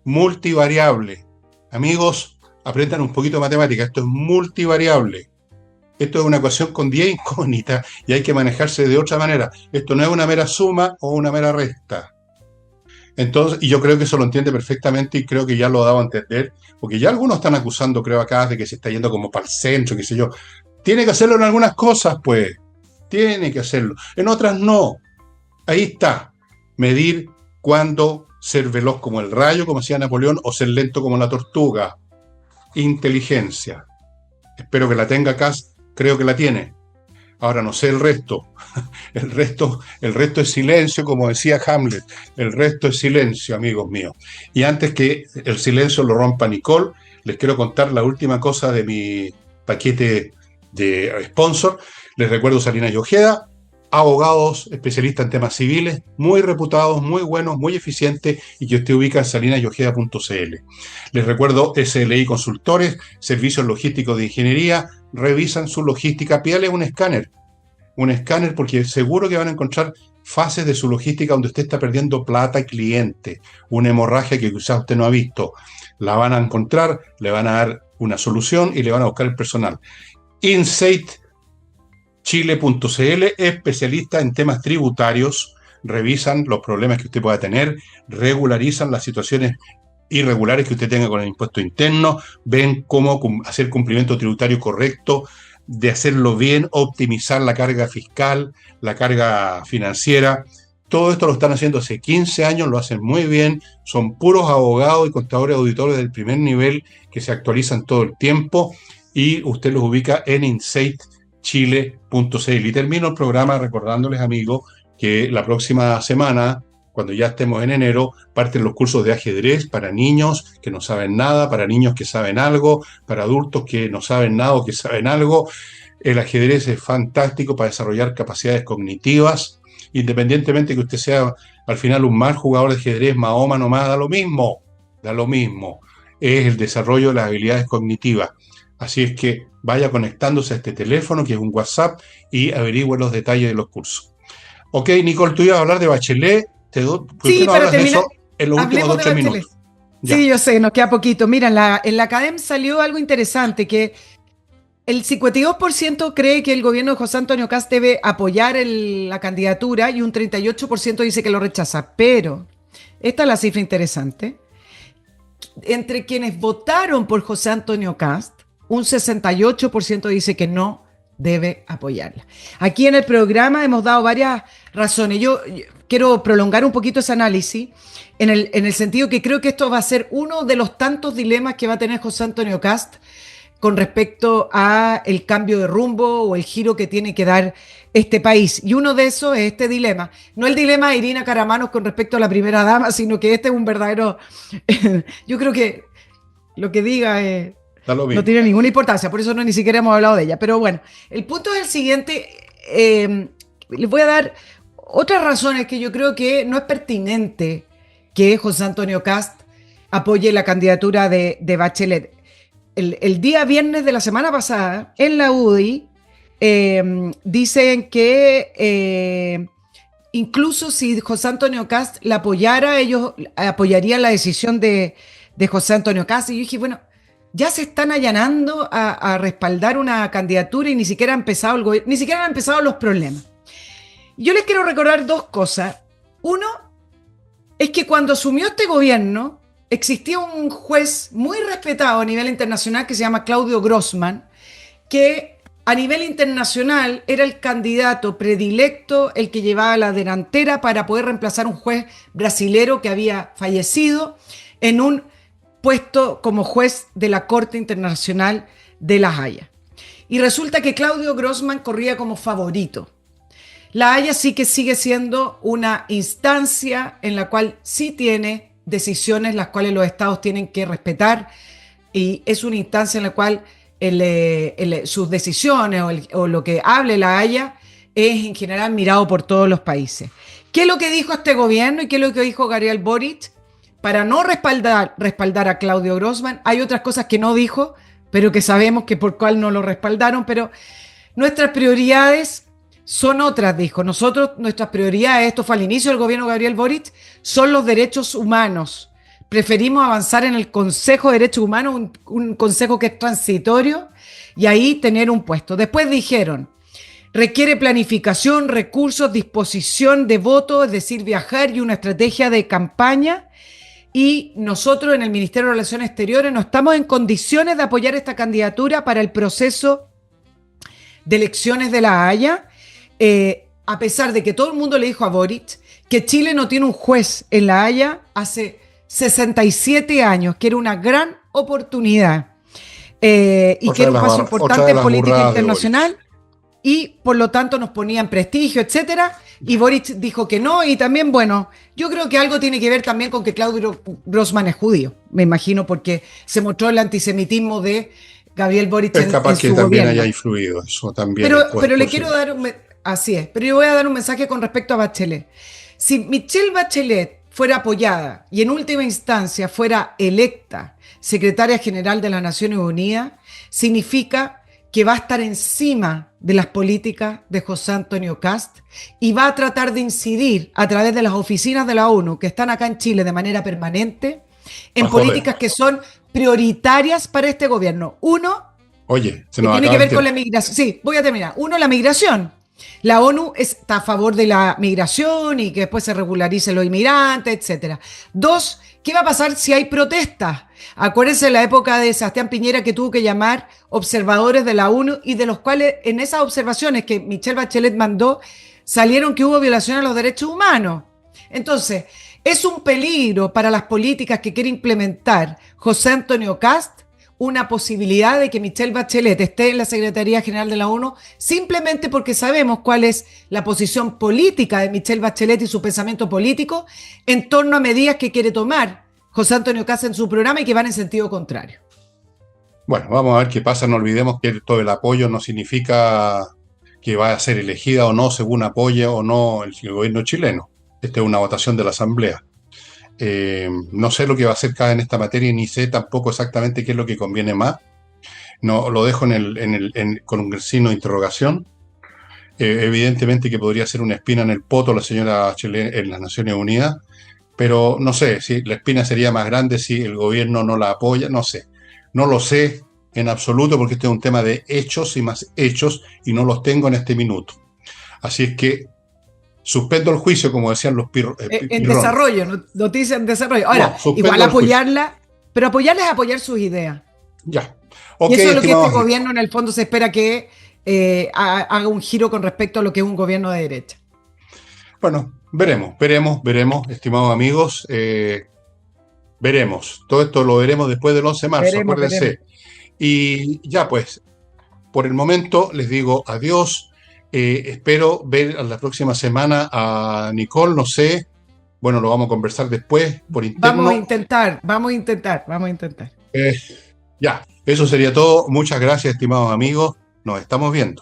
multivariable. Amigos, aprendan un poquito de matemática. Esto es multivariable. Esto es una ecuación con 10 incógnitas y hay que manejarse de otra manera. Esto no es una mera suma o una mera resta. Entonces, y yo creo que eso lo entiende perfectamente y creo que ya lo ha dado a entender, porque ya algunos están acusando, creo acá, de que se está yendo como para el centro, qué sé yo. Tiene que hacerlo en algunas cosas, pues. Tiene que hacerlo. En otras no. Ahí está. Medir cuándo ser veloz como el rayo, como decía Napoleón, o ser lento como la tortuga. Inteligencia. Espero que la tenga Kast. Creo que la tiene. Ahora no sé el resto. El resto es silencio, como decía Hamlet. El resto es silencio, amigos míos. Y antes que el silencio lo rompa Nicole, les quiero contar la última cosa de mi paquete de sponsor. Les recuerdo Salinas y Ojeda, abogados especialistas en temas civiles, muy reputados, muy buenos, muy eficientes, y que usted ubica en salinasyojeda.cl. Les recuerdo SLI Consultores, servicios logísticos de ingeniería. Revisan su logística, pídale un escáner porque seguro que van a encontrar fases de su logística donde usted está perdiendo plata y cliente, una hemorragia que quizás usted no ha visto. La van a encontrar, le van a dar una solución y le van a buscar el personal. InsightChile.cl, especialista en temas tributarios, revisan los problemas que usted pueda tener, regularizan las situaciones irregulares que usted tenga con el impuesto interno, ven cómo hacer cumplimiento tributario correcto, de hacerlo bien, optimizar la carga fiscal, la carga financiera. Todo esto lo están haciendo hace 15 años, lo hacen muy bien, son puros abogados y contadores auditores del primer nivel que se actualizan todo el tiempo y usted los ubica en insightchile.cl. Y termino el programa recordándoles, amigos, que la próxima semana, cuando ya estemos en enero, parten los cursos de ajedrez para niños que no saben nada, para niños que saben algo, para adultos que no saben nada o que saben algo. El ajedrez es fantástico para desarrollar capacidades cognitivas, independientemente que usted sea al final un mal jugador de ajedrez, Mahoma nomás, da lo mismo, da lo mismo. Es el desarrollo de las habilidades cognitivas. Así es que vaya conectándose a este teléfono, que es un WhatsApp, y averigüe los detalles de los cursos. Ok, Nicole, tú ibas a hablar de Bachelet. ¿Por qué Sí, no para hablas de terminar, eso en los últimos hablemos de 2-3 Bachelet. minutos? Sí, Ya. yo sé, nos queda poquito. Mira, en la Academ salió algo interesante, que el 52% cree que el gobierno de José Antonio Kast debe apoyar la candidatura y un 38% dice que lo rechaza. Pero, esta es la cifra interesante, entre quienes votaron por José Antonio Kast, un 68% dice que no debe apoyarla. Aquí en el programa hemos dado varias razones. Yo quiero prolongar un poquito ese análisis en el sentido que creo que esto va a ser uno de los tantos dilemas que va a tener José Antonio Kast con respecto a el cambio de rumbo o el giro que tiene que dar este país. Y uno de esos es este dilema. No el dilema de Irina Caramanos con respecto a la primera dama, sino que este es un verdadero... Yo creo que lo que diga Da lo no mismo. tiene ninguna importancia, por eso no ni siquiera hemos hablado de ella. Pero bueno, el punto es el siguiente. Les voy a dar otras razones que yo creo que no es pertinente que José Antonio Kast apoye la candidatura de Bachelet. El día viernes de la semana pasada, en la UDI, dicen que incluso si José Antonio Kast la apoyara, ellos apoyarían la decisión de José Antonio Kast. Y yo dije, bueno, ya se están allanando a respaldar una candidatura y ni siquiera ha empezado el gobierno, ni siquiera han empezado los problemas. Yo les quiero recordar dos cosas. Uno, es que cuando asumió este gobierno, existía un juez muy respetado a nivel internacional que se llama Claudio Grossman, que a nivel internacional era el candidato predilecto, el que llevaba la delantera para poder reemplazar a un juez brasilero que había fallecido en un puesto como juez de la Corte Internacional de La Haya. Y resulta que Claudio Grossman corría como favorito. La Haya sí que sigue siendo una instancia en la cual sí tiene decisiones las cuales los estados tienen que respetar y es una instancia en la cual sus decisiones o lo que hable La Haya es en general mirado por todos los países. ¿Qué es lo que dijo este gobierno y qué es lo que dijo Gabriel Boric? Para no respaldar a Claudio Grossman, hay otras cosas que no dijo, pero que sabemos que por cuál no lo respaldaron, pero nuestras prioridades son otras, dijo. Nuestras prioridades, esto fue al inicio del gobierno de Gabriel Boric, son los derechos humanos. Preferimos avanzar en el Consejo de Derechos Humanos, un consejo que es transitorio, y ahí tener un puesto. Después dijeron, requiere planificación, recursos, disposición de voto, es decir, viajar y una estrategia de campaña. Y nosotros en el Ministerio de Relaciones Exteriores no estamos en condiciones de apoyar esta candidatura para el proceso de elecciones de La Haya, a pesar de que todo el mundo le dijo a Boric que Chile no tiene un juez en La Haya hace 67 años, que era una gran oportunidad y que era un paso importante en política internacional. Y por lo tanto nos ponían prestigio, etcétera, y Boric dijo que no, y también, bueno, yo creo que algo tiene que ver también con que Claudio Grossman es judío, me imagino, porque se mostró el antisemitismo de Gabriel Boric Es capaz en que su también gobierno. haya influido, eso también Pero le posible. quiero dar así es, pero yo voy a dar un mensaje con respecto a Bachelet. Si Michelle Bachelet fuera apoyada y en última instancia fuera electa secretaria general de las Naciones Unidas, significa que va a estar encima de las políticas de José Antonio Kast y va a tratar de incidir a través de las oficinas de la ONU que están acá en Chile de manera permanente en políticas que son prioritarias para este gobierno. Uno, oye, se que nos tiene acaba que el ver con tiempo. la migración. Sí, voy a terminar. Uno, la migración. La ONU está a favor de la migración y que después se regularicen los inmigrantes, etcétera. Dos, ¿Qué va a pasar si hay protestas? Acuérdense de la época de Sebastián Piñera que tuvo que llamar observadores de la ONU y de los cuales en esas observaciones que Michelle Bachelet mandó salieron que hubo violación a los derechos humanos. Entonces, es un peligro para las políticas que quiere implementar José Antonio Kast una posibilidad de que Michelle Bachelet esté en la Secretaría General de la ONU simplemente porque sabemos cuál es la posición política de Michelle Bachelet y su pensamiento político en torno a medidas que quiere tomar José Antonio Kast en su programa y que van en sentido contrario. Bueno, vamos a ver qué pasa. No olvidemos que todo el apoyo no significa que va a ser elegida o no según apoye o no el gobierno chileno. Esta es una votación de la Asamblea. No sé lo que va a hacer cada en esta materia y ni sé tampoco exactamente qué es lo que conviene más. No, lo dejo con un signo de interrogación. Evidentemente que podría ser una espina en el poto la señora Bachelet en las Naciones Unidas, pero no sé si la espina sería más grande si el gobierno no la apoya, no sé. No lo sé en absoluto porque este es un tema de hechos y más hechos y no los tengo en este minuto. Así es que suspendo el juicio, como decían los En desarrollo, noticia en desarrollo. Ahora, no, igual apoyarla, pero apoyarla es apoyar sus ideas. Ya. Okay, y eso es lo que este gobierno en el fondo se espera que haga un giro con respecto a lo que es un gobierno de derecha. Bueno, veremos, estimados amigos. Veremos. Todo esto lo veremos después del 11 de marzo, acuérdense. Y ya pues, por el momento les digo adiós. Espero ver a la próxima semana a Nicole, no sé. Bueno, lo vamos a conversar después por interno. Vamos a intentar. Ya, eso sería todo. Muchas gracias, estimados amigos. Nos estamos viendo.